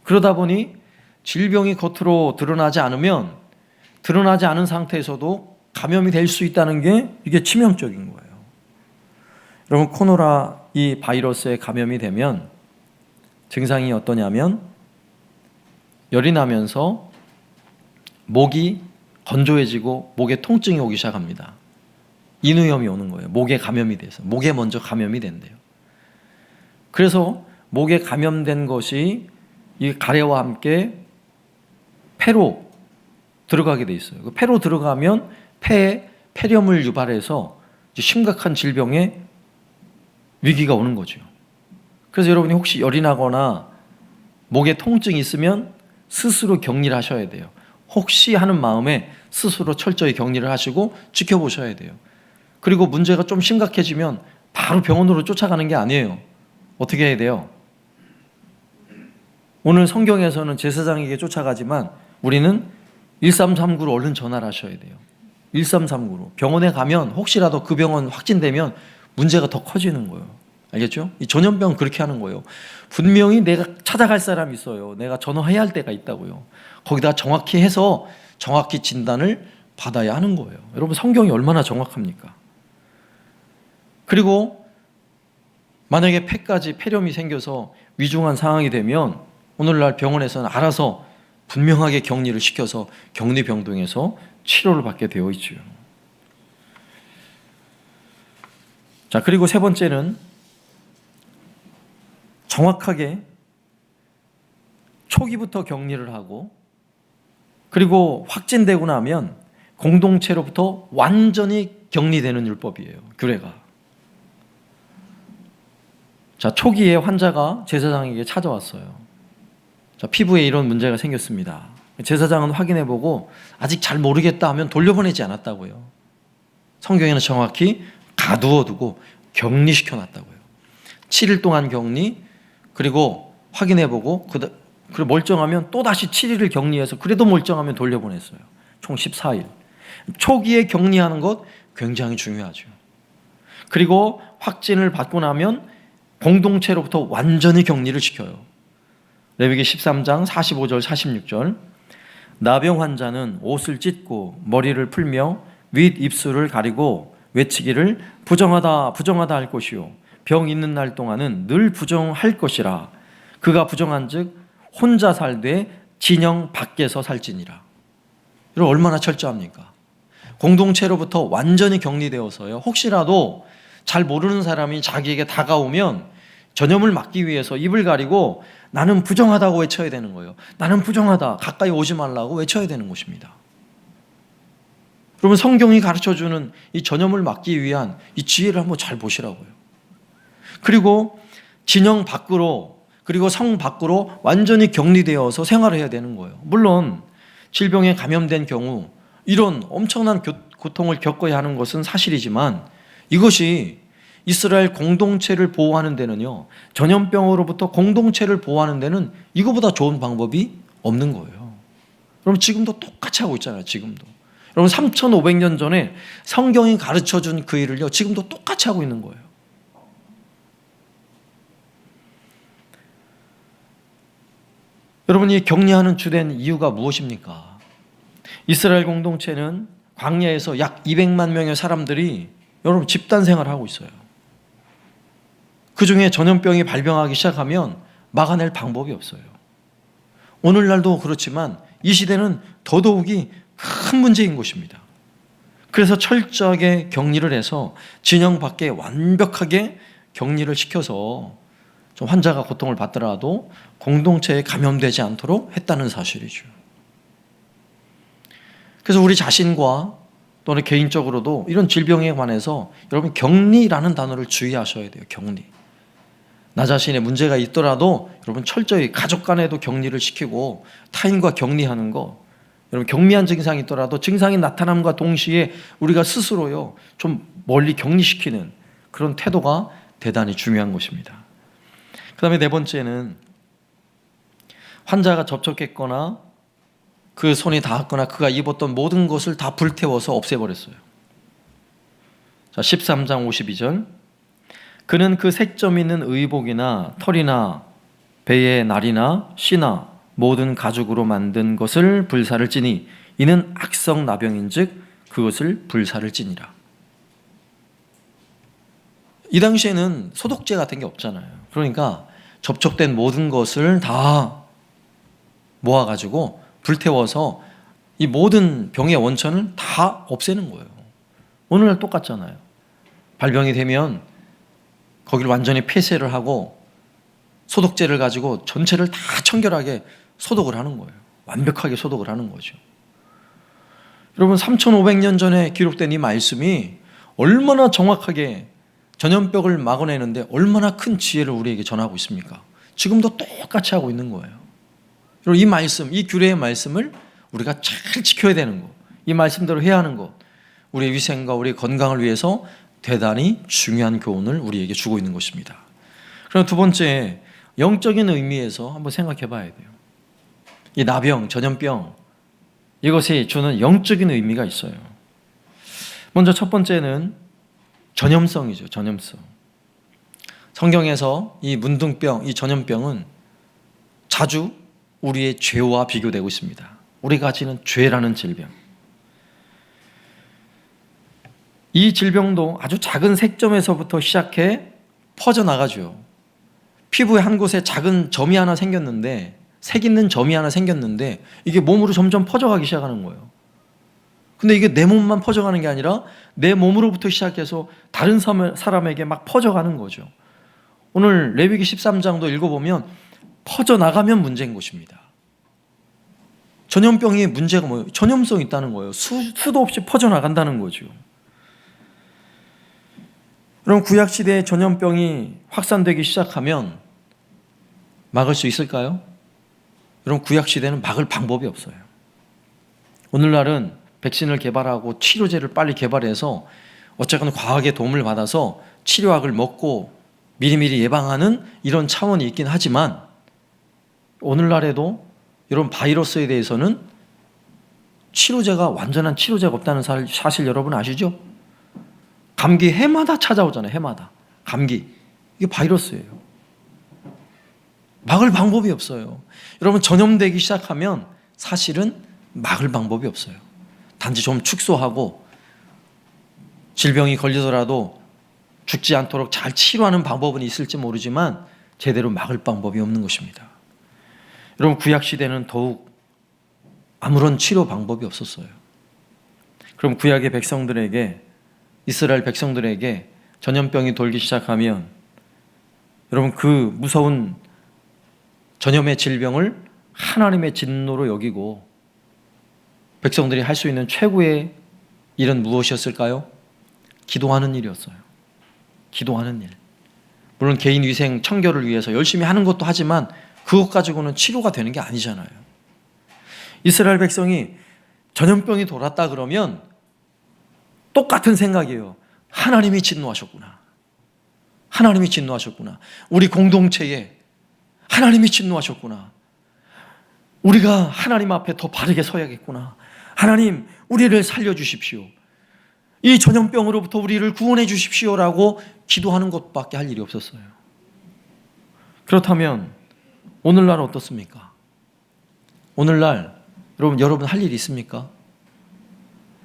그러다 보니 질병이 겉으로 드러나지 않으면 드러나지 않은 상태에서도 감염이 될 수 있다는 게 이게 치명적인 거예요. 여러분 코로나 이 바이러스에 감염이 되면 증상이 어떠냐면 열이 나면서 목이 건조해지고 목에 통증이 오기 시작합니다. 인후염이 오는 거예요. 목에 감염이 돼서 목에 먼저 감염이 된대요. 그래서 목에 감염된 것이 이 가래와 함께 폐로 들어가게 돼 있어요. 그 폐로 들어가면 폐에 폐렴을 유발해서 심각한 질병의 위기가 오는 거죠. 그래서 여러분이 혹시 열이 나거나 목에 통증이 있으면 스스로 격리를 하셔야 돼요. 혹시 하는 마음에 스스로 철저히 격리를 하시고 지켜보셔야 돼요. 그리고 문제가 좀 심각해지면 바로 병원으로 쫓아가는 게 아니에요. 어떻게 해야 돼요? 오늘 성경에서는 제사장에게 쫓아가지만 우리는 1339로 얼른 전화를 하셔야 돼요. 1339로. 병원에 가면 혹시라도 그 병원 확진되면 문제가 더 커지는 거예요. 알겠죠? 이 전염병은 그렇게 하는 거예요. 분명히 내가 찾아갈 사람이 있어요. 내가 전화해야 할 때가 있다고요. 거기다 정확히 해서 정확히 진단을 받아야 하는 거예요. 여러분 성경이 얼마나 정확합니까? 그리고 만약에 폐까지 폐렴이 생겨서 위중한 상황이 되면 오늘날 병원에서는 알아서 분명하게 격리를 시켜서 격리병동에서 치료를 받게 되어 있죠. 자, 그리고 세 번째는 정확하게 초기부터 격리를 하고 그리고 확진되고 나면 공동체로부터 완전히 격리되는 율법이에요. 규례가. 자, 초기에 환자가 제사장에게 찾아왔어요. 자, 피부에 이런 문제가 생겼습니다. 제사장은 확인해보고 아직 잘 모르겠다 하면 돌려보내지 않았다고요. 성경에는 정확히 가두어두고 격리시켜놨다고요. 7일 동안 격리, 그리고 확인해보고 그리고 멀쩡하면 또다시 7일을 격리해서 그래도 멀쩡하면 돌려보냈어요. 총 14일. 초기에 격리하는 것 굉장히 중요하죠. 그리고 확진을 받고 나면 공동체로부터 완전히 격리를 시켜요. 레위기 13장 45절 46절, 나병 환자는 옷을 찢고 머리를 풀며 윗 입술을 가리고 외치기를 부정하다 부정하다 할 것이요 병 있는 날 동안은 늘 부정할 것이라. 그가 부정한즉 혼자 살되 진영 밖에서 살지니라. 여러분 얼마나 철저합니까? 공동체로부터 완전히 격리되어서요, 혹시라도 잘 모르는 사람이 자기에게 다가오면 전염을 막기 위해서 입을 가리고 나는 부정하다고 외쳐야 되는 거예요. 나는 부정하다, 가까이 오지 말라고 외쳐야 되는 것입니다. 여러분 성경이 가르쳐주는 이 전염을 막기 위한 이 지혜를 한번 잘 보시라고요. 그리고 진영 밖으로, 그리고 성 밖으로 완전히 격리되어서 생활을 해야 되는 거예요. 물론 질병에 감염된 경우 이런 엄청난 고통을 겪어야 하는 것은 사실이지만, 이것이 이스라엘 공동체를 보호하는 데는요, 전염병으로부터 공동체를 보호하는 데는 이거보다 좋은 방법이 없는 거예요. 그럼 지금도 똑같이 하고 있잖아요. 지금도 여러분 3,500년 전에 성경이 가르쳐준 그 일을요, 지금도 똑같이 하고 있는 거예요. 여러분 이 격리하는 주된 이유가 무엇입니까? 이스라엘 공동체는 광야에서 약 200만 명의 사람들이 여러분 집단 생활을 하고 있어요. 그 중에 전염병이 발병하기 시작하면 막아낼 방법이 없어요. 오늘날도 그렇지만 이 시대는 더더욱이 큰 문제인 것입니다. 그래서 철저하게 격리를 해서 진영 밖에 완벽하게 격리를 시켜서 좀 환자가 고통을 받더라도 공동체에 감염되지 않도록 했다는 사실이죠. 그래서 우리 자신과 또는 개인적으로도 이런 질병에 관해서 여러분 격리라는 단어를 주의하셔야 돼요. 격리. 나 자신의 문제가 있더라도 여러분 철저히 가족 간에도 격리를 시키고 타인과 격리하는 거, 여러분 경미한 증상이 있더라도 증상이 나타남과 동시에 우리가 스스로요 좀 멀리 격리시키는 그런 태도가 대단히 중요한 것입니다. 그 다음에 네 번째는 환자가 접촉했거나 그 손이 닿았거나 그가 입었던 모든 것을 다 불태워서 없애버렸어요. 자, 13장 52절, 그는 그 색점 있는 의복이나 털이나 배의 날이나 씨나 모든 가죽으로 만든 것을 불사를 찌니 이는 악성 나병인즉 그것을 불사를 찌니라. 이 당시에는 소독제 같은 게 없잖아요. 그러니까 접촉된 모든 것을 다 모아가지고 불태워서 이 모든 병의 원천을 다 없애는 거예요. 오늘날 똑같잖아요. 발병이 되면 거기를 완전히 폐쇄를 하고 소독제를 가지고 전체를 다 청결하게 소독을 하는 거예요. 완벽하게 소독을 하는 거죠. 여러분 3,500년 전에 기록된 이 말씀이 얼마나 정확하게 전염병을 막아내는데 얼마나 큰 지혜를 우리에게 전하고 있습니까? 지금도 똑같이 하고 있는 거예요. 여러분 이 말씀, 이 규례의 말씀을 우리가 잘 지켜야 되는 것, 이 말씀대로 해야 하는 것, 우리의 위생과 우리의 건강을 위해서 대단히 중요한 교훈을 우리에게 주고 있는 것입니다. 그럼 두 번째, 영적인 의미에서 한번 생각해 봐야 돼요. 이 나병, 전염병, 이것이 주는 영적인 의미가 있어요. 먼저 첫 번째는 전염성이죠. 전염성. 성경에서 이 문둥병, 이 전염병은 자주 우리의 죄와 비교되고 있습니다. 우리가 가지는 죄라는 질병. 이 질병도 아주 작은 색점에서부터 시작해 퍼져나가죠. 피부의 한 곳에 작은 점이 하나 생겼는데, 색 있는 점이 하나 생겼는데 이게 몸으로 점점 퍼져가기 시작하는 거예요. 근데 이게 내 몸만 퍼져가는 게 아니라 내 몸으로부터 시작해서 다른 사람에게 막 퍼져가는 거죠. 오늘 레위기 13장도 읽어보면 퍼져나가면 문제인 것입니다. 전염병의 문제가 뭐예요? 전염성이 있다는 거예요. 수도 없이 퍼져나간다는 거죠. 그럼 구약시대의 전염병이 확산되기 시작하면 막을 수 있을까요? 여러분, 구약시대는 막을 방법이 없어요. 오늘날은 백신을 개발하고 치료제를 빨리 개발해서 어쨌건 과학의 도움을 받아서 치료약을 먹고 미리미리 예방하는 이런 차원이 있긴 하지만 오늘날에도 이런 바이러스에 대해서는 완전한 치료제가 없다는 사실 여러분 아시죠? 감기 해마다 찾아오잖아요. 해마다. 감기. 이게 바이러스예요. 막을 방법이 없어요. 여러분, 전염되기 시작하면 사실은 막을 방법이 없어요. 단지 좀 축소하고 질병이 걸리더라도 죽지 않도록 잘 치료하는 방법은 있을지 모르지만 제대로 막을 방법이 없는 것입니다. 여러분, 구약시대는 더욱 아무런 치료 방법이 없었어요. 그럼 구약의 백성들에게, 이스라엘 백성들에게 전염병이 돌기 시작하면 여러분, 그 무서운 전염의 질병을 하나님의 진노로 여기고 백성들이 할 수 있는 최고의 일은 무엇이었을까요? 기도하는 일이었어요. 기도하는 일. 물론 개인 위생 청결을 위해서 열심히 하는 것도 하지만 그것 가지고는 치료가 되는 게 아니잖아요. 이스라엘 백성이 전염병이 돌았다 그러면 똑같은 생각이에요. 하나님이 진노하셨구나. 하나님이 진노하셨구나. 우리 공동체에 하나님이 진노하셨구나. 우리가 하나님 앞에 더 바르게 서야겠구나. 하나님, 우리를 살려주십시오. 이 전염병으로부터 우리를 구원해 주십시오라고 기도하는 것밖에 할 일이 없었어요. 그렇다면 오늘날 어떻습니까? 오늘날 여러분 할 일이 있습니까?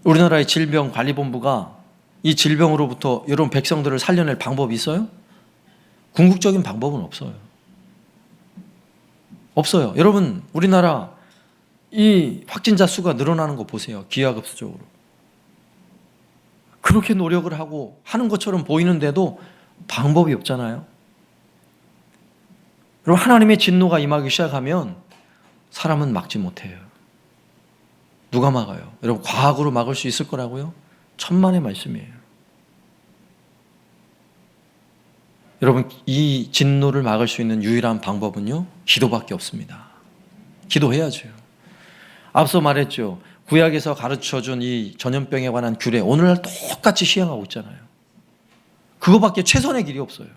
우리나라의 질병관리본부가 이 질병으로부터 여러분 백성들을 살려낼 방법이 있어요? 궁극적인 방법은 없어요. 없어요. 여러분, 우리나라 이 확진자 수가 늘어나는 거 보세요. 기하급수적으로. 그렇게 노력을 하고 하는 것처럼 보이는데도 방법이 없잖아요. 여러분, 하나님의 진노가 임하기 시작하면 사람은 막지 못해요. 누가 막아요? 여러분, 과학으로 막을 수 있을 거라고요? 천만의 말씀이에요. 여러분, 이 진노를 막을 수 있는 유일한 방법은요, 기도밖에 없습니다. 기도해야죠. 앞서 말했죠. 구약에서 가르쳐준 이 전염병에 관한 규례, 오늘날 똑같이 시행하고 있잖아요. 그거밖에 최선의 길이 없어요.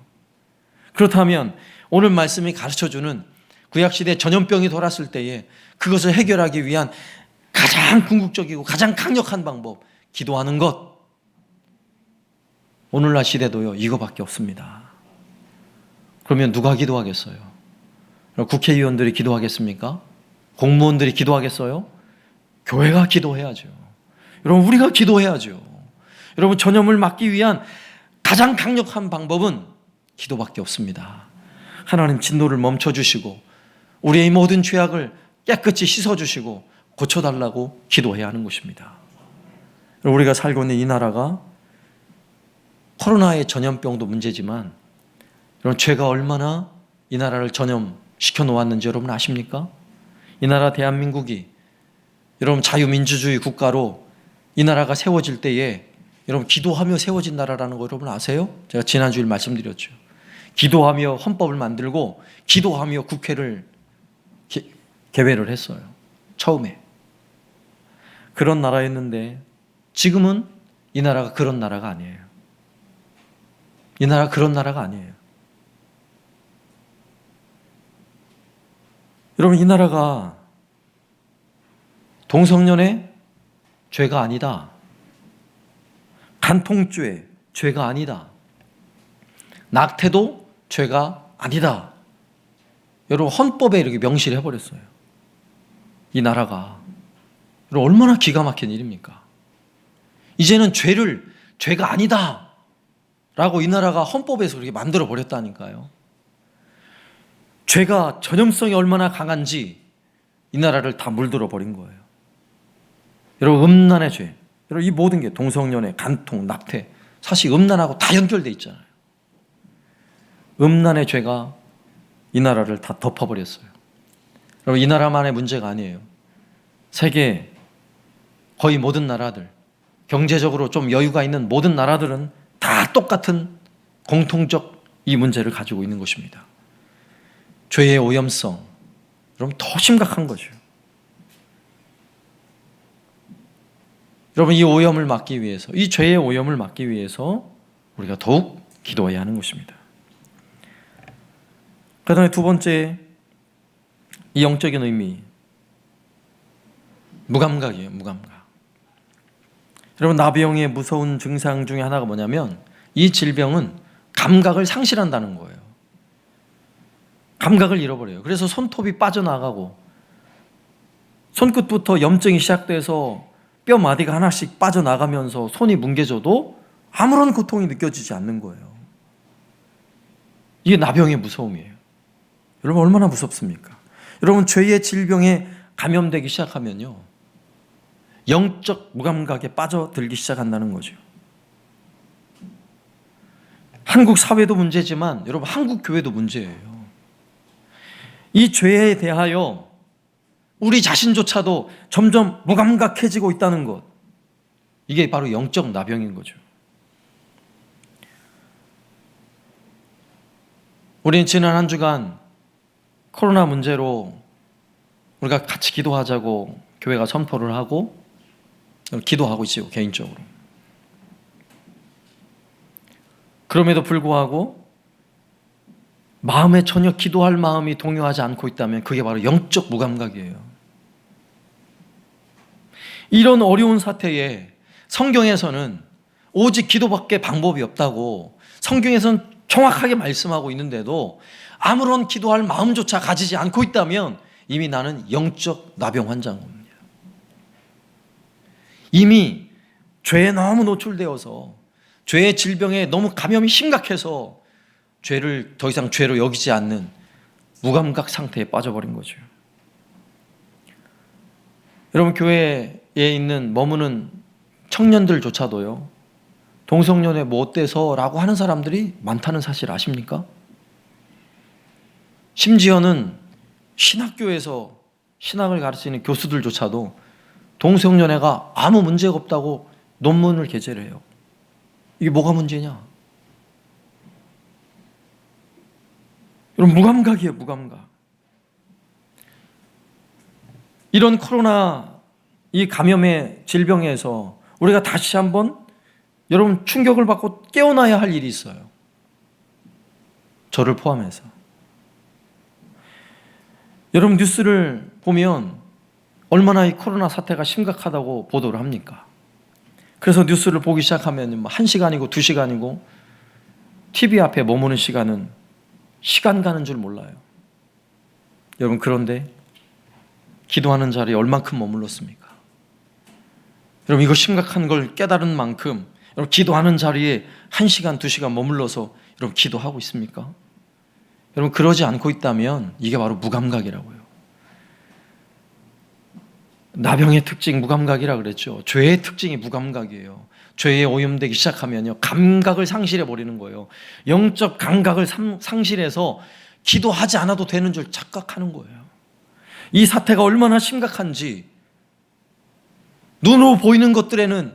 그렇다면 오늘 말씀이 가르쳐주는 구약시대 전염병이 돌았을 때에 그것을 해결하기 위한 가장 궁극적이고 가장 강력한 방법, 기도하는 것. 오늘날 시대도요, 이거밖에 없습니다. 그러면 누가 기도하겠어요? 국회의원들이 기도하겠습니까? 공무원들이 기도하겠어요? 교회가 기도해야죠. 여러분, 우리가 기도해야죠. 여러분, 전염을 막기 위한 가장 강력한 방법은 기도밖에 없습니다. 하나님 진노를 멈춰주시고 우리의 모든 죄악을 깨끗이 씻어주시고 고쳐달라고 기도해야 하는 것입니다. 우리가 살고 있는 이 나라가 코로나의 전염병도 문제지만 여러분, 죄가 얼마나 이 나라를 전염시켜 놓았는지 여러분 아십니까? 이 나라 대한민국이 여러분 자유민주주의 국가로 이 나라가 세워질 때에 여러분 기도하며 세워진 나라라는 거 여러분 아세요? 제가 지난주에 말씀드렸죠. 기도하며 헌법을 만들고 기도하며 국회를 개회를 했어요. 처음에. 그런 나라였는데 지금은 이 나라가 그런 나라가 아니에요. 이 나라가 그런 나라가 아니에요. 여러분, 이 나라가 동성연애 죄가 아니다. 간통죄 죄가 아니다. 낙태도 죄가 아니다. 여러분, 헌법에 이렇게 명시를 해버렸어요. 이 나라가. 여러분, 얼마나 기가 막힌 일입니까? 이제는 죄가 아니다 라고 이 나라가 헌법에서 그렇게 만들어 버렸다니까요. 죄가 전염성이 얼마나 강한지 이 나라를 다 물들어 버린 거예요. 여러분, 음란의 죄, 여러분 이 모든 게 동성연애, 간통, 낙태, 사실 음란하고 다 연결돼 있잖아요. 음란의 죄가 이 나라를 다 덮어버렸어요. 여러분, 이 나라만의 문제가 아니에요. 세계 거의 모든 나라들, 경제적으로 좀 여유가 있는 모든 나라들은 다 똑같은 공통적 이 문제를 가지고 있는 것입니다. 죄의 오염성, 여러분 더 심각한 거죠. 여러분 이 오염을 막기 위해서, 이 죄의 오염을 막기 위해서 우리가 더욱 기도해야 하는 것입니다. 그 다음에 두 번째, 이 영적인 의미, 무감각이에요. 무감각. 여러분 나병의 무서운 증상 중에 하나가 뭐냐면 이 질병은 감각을 상실한다는 거예요. 감각을 잃어버려요. 그래서 손톱이 빠져나가고 손끝부터 염증이 시작돼서 뼈 마디가 하나씩 빠져나가면서 손이 뭉개져도 아무런 고통이 느껴지지 않는 거예요. 이게 나병의 무서움이에요. 여러분 얼마나 무섭습니까? 여러분 죄의 질병에 감염되기 시작하면요, 영적 무감각에 빠져들기 시작한다는 거죠. 한국 사회도 문제지만 여러분 한국 교회도 문제예요. 이 죄에 대하여 우리 자신조차도 점점 무감각해지고 있다는 것, 이게 바로 영적 나병인 거죠. 우리는 지난 한 주간 코로나 문제로 우리가 같이 기도하자고 교회가 선포를 하고 기도하고 있어요, 개인적으로. 그럼에도 불구하고 마음에 전혀 기도할 마음이 동요하지 않고 있다면 그게 바로 영적 무감각이에요. 이런 어려운 사태에 성경에서는 오직 기도밖에 방법이 없다고 성경에서는 정확하게 말씀하고 있는데도 아무런 기도할 마음조차 가지지 않고 있다면 이미 나는 영적 나병 환자인 겁니다. 이미 죄에 너무 노출되어서 죄의 질병에 너무 감염이 심각해서 죄를 더 이상 죄로 여기지 않는 무감각 상태에 빠져버린 거죠. 여러분 교회에 있는 머무는 청년들조차도요, 동성연애 뭐 어때서 라고 하는 사람들이 많다는 사실 아십니까? 심지어는 신학교에서 신학을 가르치는 교수들조차도 동성연애가 아무 문제가 없다고 논문을 게재를 해요. 이게 뭐가 문제냐? 여러분 무감각이에요. 무감각. 이런 코로나 이 감염의 질병에서 우리가 다시 한번 여러분 충격을 받고 깨어나야 할 일이 있어요. 저를 포함해서. 여러분 뉴스를 보면 얼마나 이 코로나 사태가 심각하다고 보도를 합니까? 그래서 뉴스를 보기 시작하면 1시간이고 2시간이고 TV 앞에 머무는 시간은 시간 가는 줄 몰라요. 여러분 그런데 기도하는 자리에 얼만큼 머물렀습니까? 여러분 이거 심각한 걸 깨달은 만큼 여러분 기도하는 자리에 1시간, 2시간 머물러서 여러분 기도하고 있습니까? 여러분 그러지 않고 있다면 이게 바로 무감각이라고요. 나병의 특징 무감각이라 그랬죠. 죄의 특징이 무감각이에요. 죄에 오염되기 시작하면요, 감각을 상실해 버리는 거예요. 영적 감각을 상실해서 기도하지 않아도 되는 줄 착각하는 거예요. 이 사태가 얼마나 심각한지 눈으로 보이는 것들에는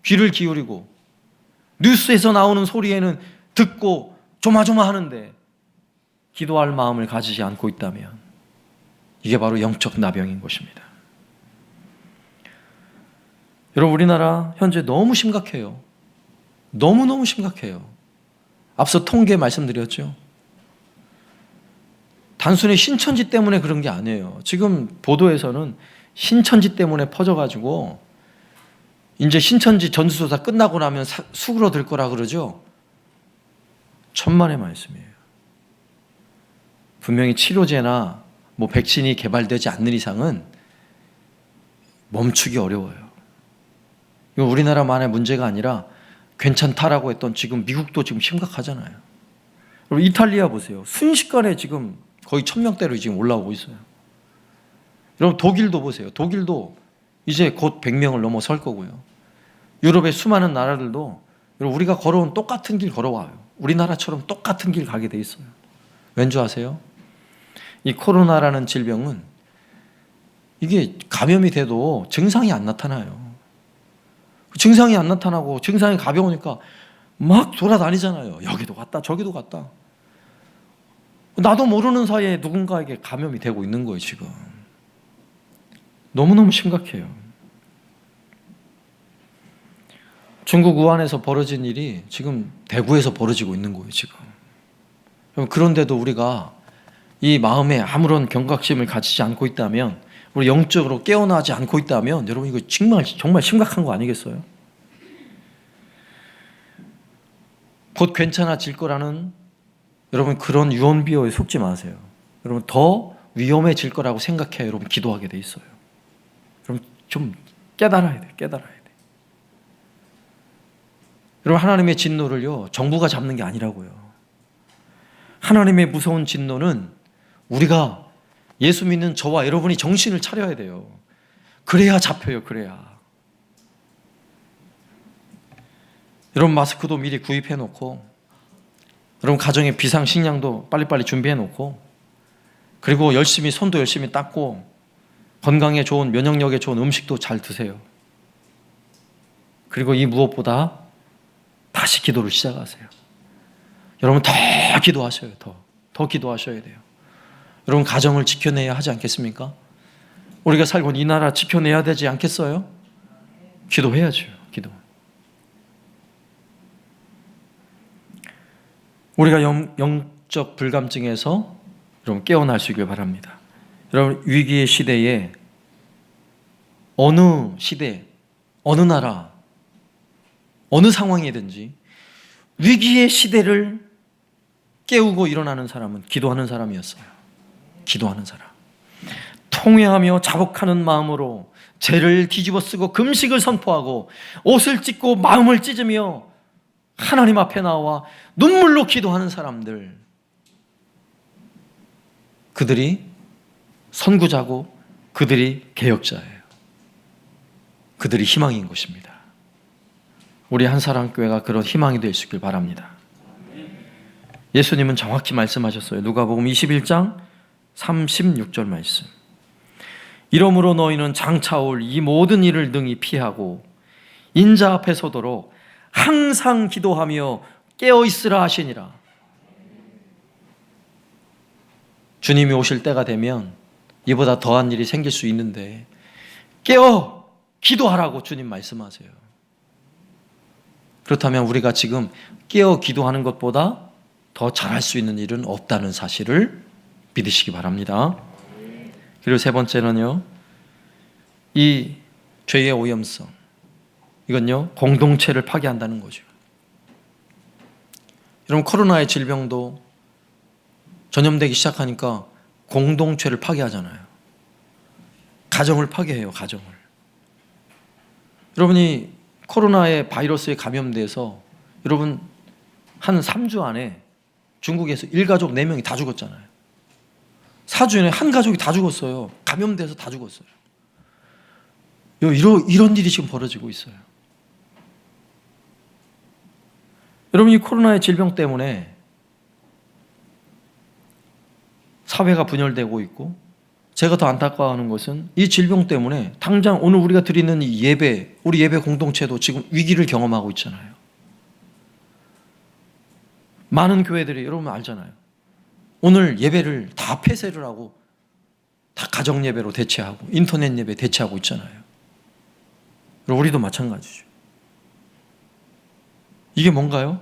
귀를 기울이고 뉴스에서 나오는 소리에는 듣고 조마조마하는데 기도할 마음을 가지지 않고 있다면 이게 바로 영적 나병인 것입니다. 여러분 우리나라 현재 너무 심각해요. 너무너무 심각해요. 앞서 통계 말씀드렸죠. 단순히 신천지 때문에 그런 게 아니에요. 지금 보도에서는 신천지 때문에 퍼져가지고 이제 신천지 전수조사 끝나고 나면 수그러들 거라 그러죠. 천만의 말씀이에요. 분명히 치료제나 뭐 백신이 개발되지 않는 이상은 멈추기 어려워요. 이거 우리나라만의 문제가 아니라 괜찮다라고 했던 지금 미국도 지금 심각하잖아요. 그리고 이탈리아 보세요. 순식간에 지금 거의 1000명대로 지금 올라오고 있어요. 여러분 독일도 보세요. 독일도 이제 곧 100명을 넘어설 거고요. 유럽의 수많은 나라들도 우리가 걸어온 똑같은 길 걸어와요. 우리나라처럼 똑같은 길 가게 돼 있어요. 왠지 아세요? 이 코로나라는 질병은 이게 감염이 돼도 증상이 안 나타나요. 증상이 안 나타나고 증상이 가벼우니까 막 돌아다니잖아요. 여기도 갔다 저기도 갔다. 나도 모르는 사이에 누군가에게 감염이 되고 있는 거예요. 지금 너무너무 심각해요. 중국 우한에서 벌어진 일이 지금 대구에서 벌어지고 있는 거예요. 지금. 그런데도 우리가 이 마음에 아무런 경각심을 가지지 않고 있다면, 우리 영적으로 깨어나지 않고 있다면, 여러분 이거 정말 심각한 거 아니겠어요? 곧 괜찮아질 거라는, 여러분 그런 유언비어에 속지 마세요. 여러분 더 위험해질 거라고 생각해야 여러분 기도하게 돼 있어요. 여러분 좀 깨달아야 돼. 여러분 하나님의 진노를요 정부가 잡는 게 아니라고요. 하나님의 무서운 진노는 우리가, 예수 믿는 저와 여러분이 정신을 차려야 돼요. 그래야 잡혀요. 그래야. 여러분 마스크도 미리 구입해 놓고, 여러분 가정의 비상식량도 빨리빨리 준비해 놓고, 그리고 손도 열심히 닦고, 건강에 좋은, 면역력에 좋은 음식도 잘 드세요. 그리고 이 무엇보다 다시 기도를 시작하세요. 여러분 더 기도하셔요. 더 기도하셔야 돼요. 여러분 가정을 지켜내야 하지 않겠습니까? 우리가 살고 있는 이 나라 지켜내야 되지 않겠어요? 기도해야죠. 기도. 우리가 영적 불감증에서 여러분 깨어날 수 있길 바랍니다. 여러분 위기의 시대에, 어느 시대, 어느 나라, 어느 상황이든지 위기의 시대를 깨우고 일어나는 사람은 기도하는 사람이었어요. 기도하는 사람. 통회하며 자복하는 마음으로 죄를 뒤집어 쓰고 금식을 선포하고 옷을 찢고 마음을 찢으며 하나님 앞에 나와 눈물로 기도하는 사람들, 그들이 선구자고 그들이 개혁자예요. 그들이 희망인 것입니다. 우리 한사랑교회가 그런 희망이 될 수 있길 바랍니다. 예수님은 정확히 말씀하셨어요. 누가복음 21장 36절 말씀. 이러므로 너희는 장차 올 이 모든 일을 능히 피하고 인자 앞에 서도록 항상 기도하며 깨어 있으라 하시니라. 주님이 오실 때가 되면 이보다 더한 일이 생길 수 있는데 깨어 기도하라고 주님 말씀하세요. 그렇다면 우리가 지금 깨어 기도하는 것보다 더 잘할 수 있는 일은 없다는 사실을 믿으시기 바랍니다. 그리고 세 번째는요, 이 죄의 오염성, 이건요 공동체를 파괴한다는 거죠. 여러분 코로나의 질병도 전염되기 시작하니까 공동체를 파괴하잖아요. 가정을 파괴해요. 가정을. 여러분이 코로나의 바이러스에 감염돼서 여러분 한 3주 안에 중국에서 일가족 4명이 다 죽었잖아요. 4주 안에 한 가족이 다 죽었어요. 감염돼서 다 죽었어요. 이런 일이 지금 벌어지고 있어요. 여러분 이 코로나의 질병 때문에 사회가 분열되고 있고, 제가 더 안타까워하는 것은 이 질병 때문에 당장 오늘 우리가 드리는 이 예배, 우리 예배 공동체도 지금 위기를 경험하고 있잖아요. 많은 교회들이, 여러분 알잖아요, 오늘 예배를 다 폐쇄를 하고 다 가정 예배로 대체하고 인터넷 예배 대체하고 있잖아요. 우리도 마찬가지죠. 이게 뭔가요?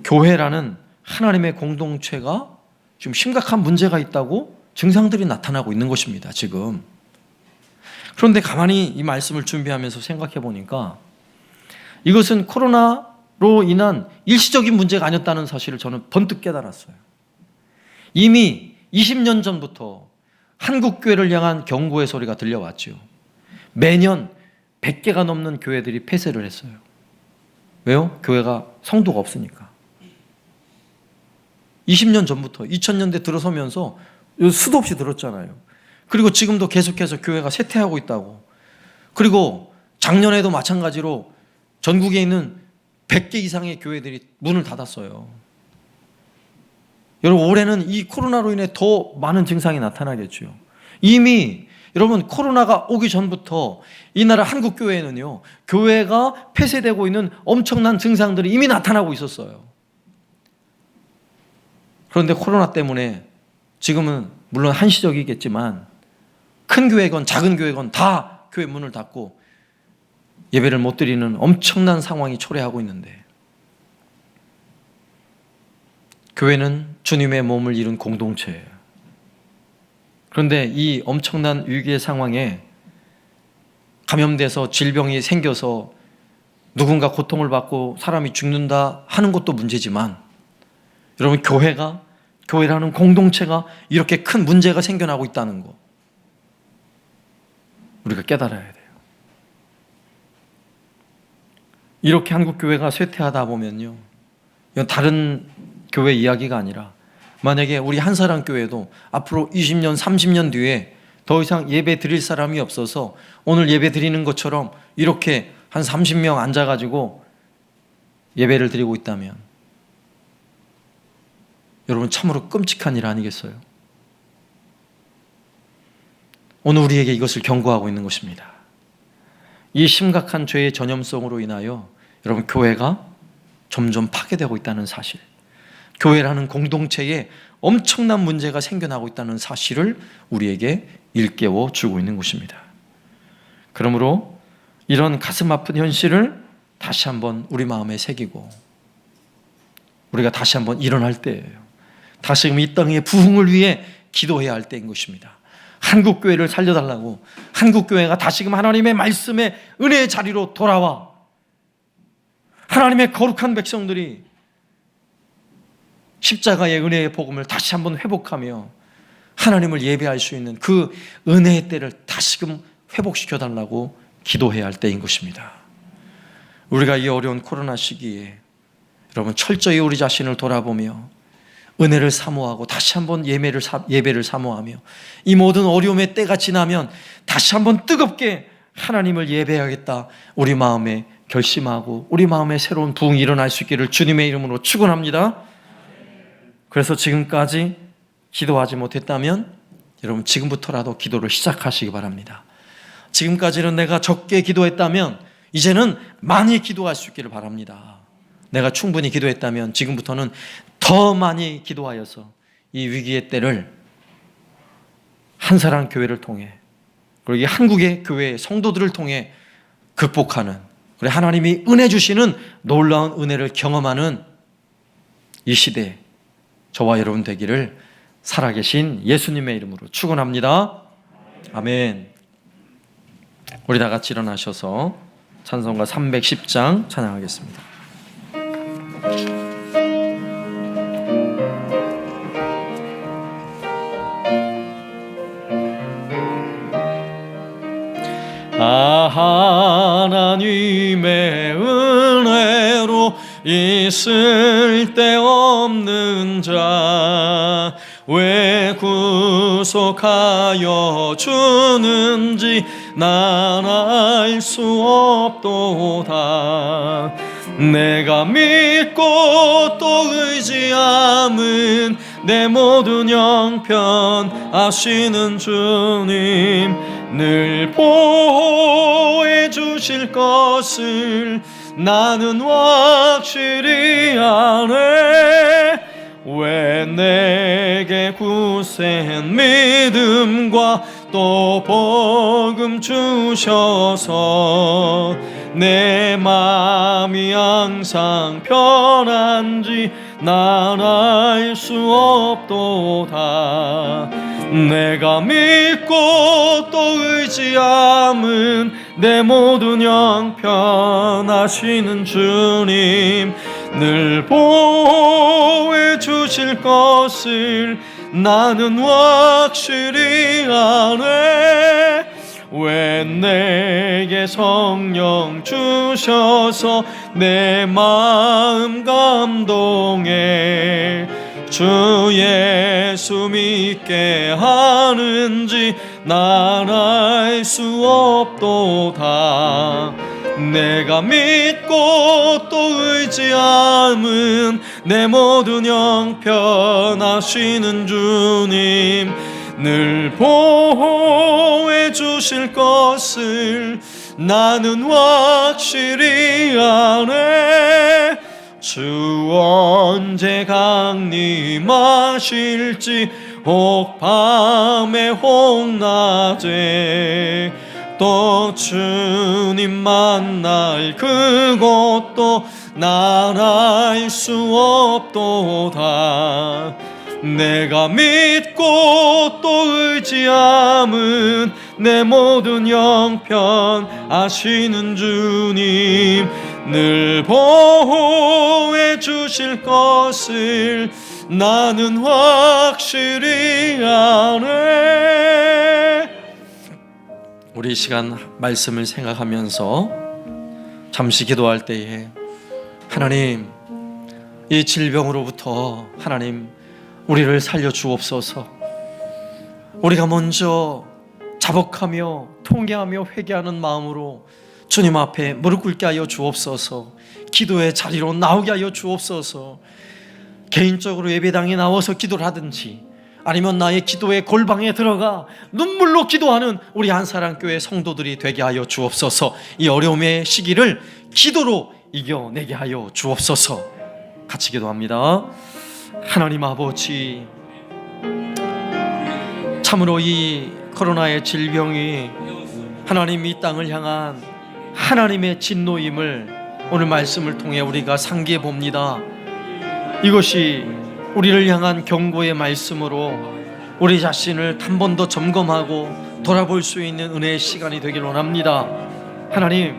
교회라는 하나님의 공동체가 지금 심각한 문제가 있다고 증상들이 나타나고 있는 것입니다. 지금. 그런데 가만히 이 말씀을 준비하면서 생각해 보니까 이것은 코로나로 인한 일시적인 문제가 아니었다는 사실을 저는 번뜩 깨달았어요. 이미 20년 전부터 한국 교회를 향한 경고의 소리가 들려왔죠. 매년 100개가 넘는 교회들이 폐쇄를 했어요. 왜요? 교회가 성도가 없으니까. 20년 전부터 2000년대 들어서면서 수도 없이 들었잖아요. 그리고 지금도 계속해서 교회가 쇠퇴하고 있다고. 그리고 작년에도 마찬가지로 전국에 있는 100개 이상의 교회들이 문을 닫았어요. 여러분 올해는 이 코로나로 인해 더 많은 증상이 나타나겠죠. 이미 여러분, 코로나가 오기 전부터 이 나라 한국 교회는요, 교회가 폐쇄되고 있는 엄청난 증상들이 이미 나타나고 있었어요. 그런데 코로나 때문에 지금은 물론 한시적이겠지만 큰 교회건 작은 교회건 다 교회 문을 닫고 예배를 못 드리는 엄청난 상황이 초래하고 있는데, 교회는 주님의 몸을 이룬 공동체예요. 그런데 이 엄청난 위기의 상황에 감염돼서 질병이 생겨서 누군가 고통을 받고 사람이 죽는다 하는 것도 문제지만, 여러분, 교회라는 공동체가 이렇게 큰 문제가 생겨나고 있다는 거 우리가 깨달아야 돼요. 이렇게 한국 교회가 쇠퇴하다 보면요, 이건 다른 교회 이야기가 아니라 만약에 우리 한사랑교회도 앞으로 20년, 30년 뒤에 더 이상 예배 드릴 사람이 없어서 오늘 예배 드리는 것처럼 이렇게 한 30명 앉아가지고 예배를 드리고 있다면 여러분, 참으로 끔찍한 일 아니겠어요? 오늘 우리에게 이것을 경고하고 있는 것입니다. 이 심각한 죄의 전염성으로 인하여 여러분, 교회가 점점 파괴되고 있다는 사실, 교회라는 공동체에 엄청난 문제가 생겨나고 있다는 사실을 우리에게 일깨워 주고 있는 것입니다. 그러므로 이런 가슴 아픈 현실을 다시 한번 우리 마음에 새기고 우리가 다시 한번 일어날 때예요. 다시금 이 땅의 부흥을 위해 기도해야 할 때인 것입니다. 한국교회를 살려달라고, 한국교회가 다시금 하나님의 말씀의 은혜의 자리로 돌아와 하나님의 거룩한 백성들이 십자가의 은혜의 복음을 다시 한번 회복하며 하나님을 예배할 수 있는 그 은혜의 때를 다시금 회복시켜달라고 기도해야 할 때인 것입니다. 우리가 이 어려운 코로나 시기에 여러분, 철저히 우리 자신을 돌아보며 은혜를 사모하고 다시 한번 예배를 사모하며 이 모든 어려움의 때가 지나면 다시 한번 뜨겁게 하나님을 예배하겠다 우리 마음에 결심하고 우리 마음에 새로운 부흥이 일어날 수 있기를 주님의 이름으로 축원합니다. 그래서 지금까지 기도하지 못했다면 여러분, 지금부터라도 기도를 시작하시기 바랍니다. 지금까지는 내가 적게 기도했다면 이제는 많이 기도할 수 있기를 바랍니다. 내가 충분히 기도했다면 지금부터는 더 많이 기도하여서 이 위기의 때를 한사랑 교회를 통해, 그리고 이 한국의 교회 성도들을 통해 극복하는, 그리고 하나님이 은혜 주시는 놀라운 은혜를 경험하는 이 시대에 저와 여러분 되기를 살아계신 예수님의 이름으로 축원합니다. 아멘. 우리 다 같이 일어나셔서 찬송가 310장 찬양하겠습니다. 하나님의 은혜로 있을 데 없는 자 왜 구속하여 주는지 난 알 수 없도다. 내가 믿고 또 의지함은 내 모든 형편 아시는 주님 늘 보호해 주실 것을 나는 확실히 아네. 왜 내게 굳센 믿음과 또 복음 주셔서 내 마음이 항상 편한지 난 알 수 없도다. 내가 믿고 또 의지함은 내 모든 형편 아시는 주님 늘 보호해 주실 것을 나는 확실히 아네. 왜 내게 성령 주셔서 내 마음 감동해 주 예수 믿게 하는지 난 알 수 없도다. 내가 믿고 또 의지함은 내 모든 형편 아시는 주님 늘 보호해 주실 것을 나는 확실히 아네. 주 언제 강림하실지 혹 밤에 혹 낮에 또 주님 만날 그것도 난 알 수 없도다. 내가 믿고 또 의지함은 내 모든 형편 아시는 주님 늘 보호해 주실 것을 나는 확실히 아네. 우리 이 시간 말씀을 생각하면서 잠시 기도할 때에 하나님, 이 질병으로부터 하나님 우리를 살려 주옵소서. 우리가 먼저 자복하며 통회하며 회개하는 마음으로 주님 앞에 무릎 꿇게 하여 주옵소서. 기도의 자리로 나오게 하여 주옵소서. 개인적으로 예배당에 나와서 기도를 하든지 아니면 나의 기도의 골방에 들어가 눈물로 기도하는 우리 한사랑교회 성도들이 되게 하여 주옵소서. 이 어려움의 시기를 기도로 이겨내게 하여 주옵소서. 같이 기도합니다. 하나님 아버지, 참으로 이 코로나의 질병이 하나님 이 땅을 향한 하나님의 진노임을 오늘 말씀을 통해 우리가 상기해 봅니다. 이것이 우리를 향한 경고의 말씀으로 우리 자신을 한 번 더 점검하고 돌아볼 수 있는 은혜의 시간이 되길 원합니다. 하나님,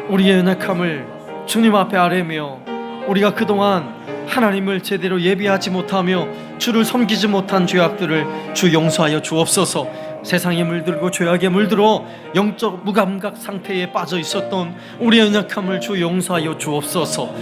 우리의 연약함을 주님 앞에 아뢰며 우리가 그동안 하나님을 제대로 예비하지 못하며 주를 섬기지 못한 죄악들을 주 용서하여 주옵소서. 세상에 물들고 죄악에 물들어 영적 무감각 상태에 빠져 있었던 우리의 연약함을 주 용서하여 주옵소서.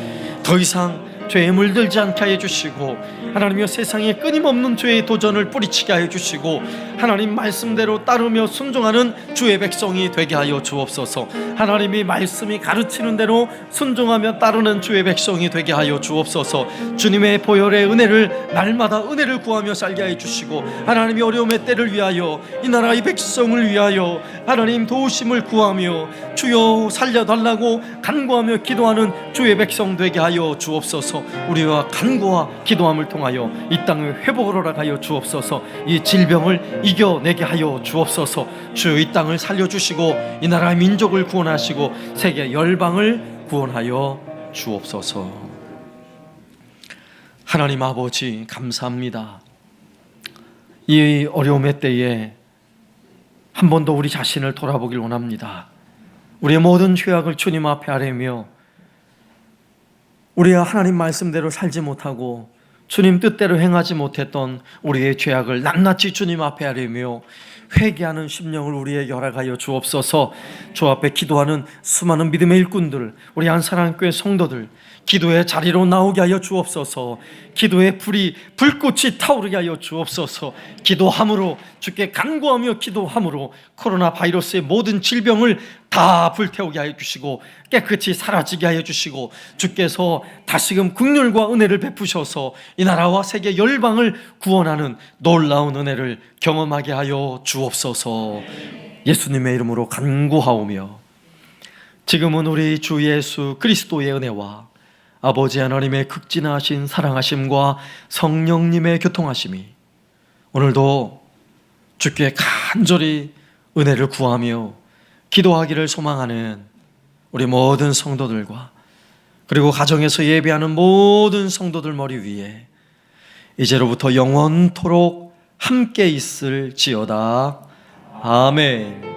더 이상 죄에 물들지 않게 하여 주시고 하나님이여 세상에 끊임없는 죄의 도전을 뿌리치게 하여 주시고 하나님 말씀대로 따르며 순종하는 주의 백성이 되게 하여 주옵소서. 하나님이 말씀이 가르치는 대로 순종하며 따르는 주의 백성이 되게 하여 주옵소서. 주님의 보혈의 은혜를 날마다 은혜를 구하며 살게 하여 주시고 하나님이 어려움의 때를 위하여 이 나라 이 백성을 위하여 하나님 도우심을 구하며 주여 살려달라고 간구하며 기도하는 주의 백성 되게 하여 주옵소서. 우리와 간구와 기도함을 통하여 이 땅을 회복을 허락하여 주옵소서. 이 질병을 이겨내게 하여 주옵소서. 주 이 땅을 살려주시고 이 나라의 민족을 구원하시고 세계 열방을 구원하여 주옵소서. 하나님 아버지 감사합니다. 이 어려움의 때에 한 번 더 우리 자신을 돌아보길 원합니다. 우리의 모든 죄악을 주님 앞에 아뢰며 우리가 하나님 말씀대로 살지 못하고 주님 뜻대로 행하지 못했던 우리의 죄악을 낱낱이 주님 앞에 아뢰며 회개하는 심령을 우리에게 허락하여 주옵소서. 주 앞에 기도하는 수많은 믿음의 일꾼들, 우리 한사랑교회 성도들 기도의 자리로 나오게 하여 주옵소서. 기도의 불꽃이 타오르게 하여 주옵소서. 기도함으로 주께 간구하며 기도함으로 코로나 바이러스의 모든 질병을 다 불태우게 하여 주시고 깨끗이 사라지게 하여 주시고 주께서 다시금 긍휼과 은혜를 베푸셔서 이 나라와 세계 열방을 구원하는 놀라운 은혜를 경험하게 하여 주옵소서. 예수님의 이름으로 간구하오며 지금은 우리 주 예수 그리스도의 은혜와 아버지 하나님의 극진하신 사랑하심과 성령님의 교통하심이 오늘도 주께 간절히 은혜를 구하며 기도하기를 소망하는 우리 모든 성도들과 그리고 가정에서 예배하는 모든 성도들 머리 위에 이제로부터 영원토록 함께 있을지어다. 아멘.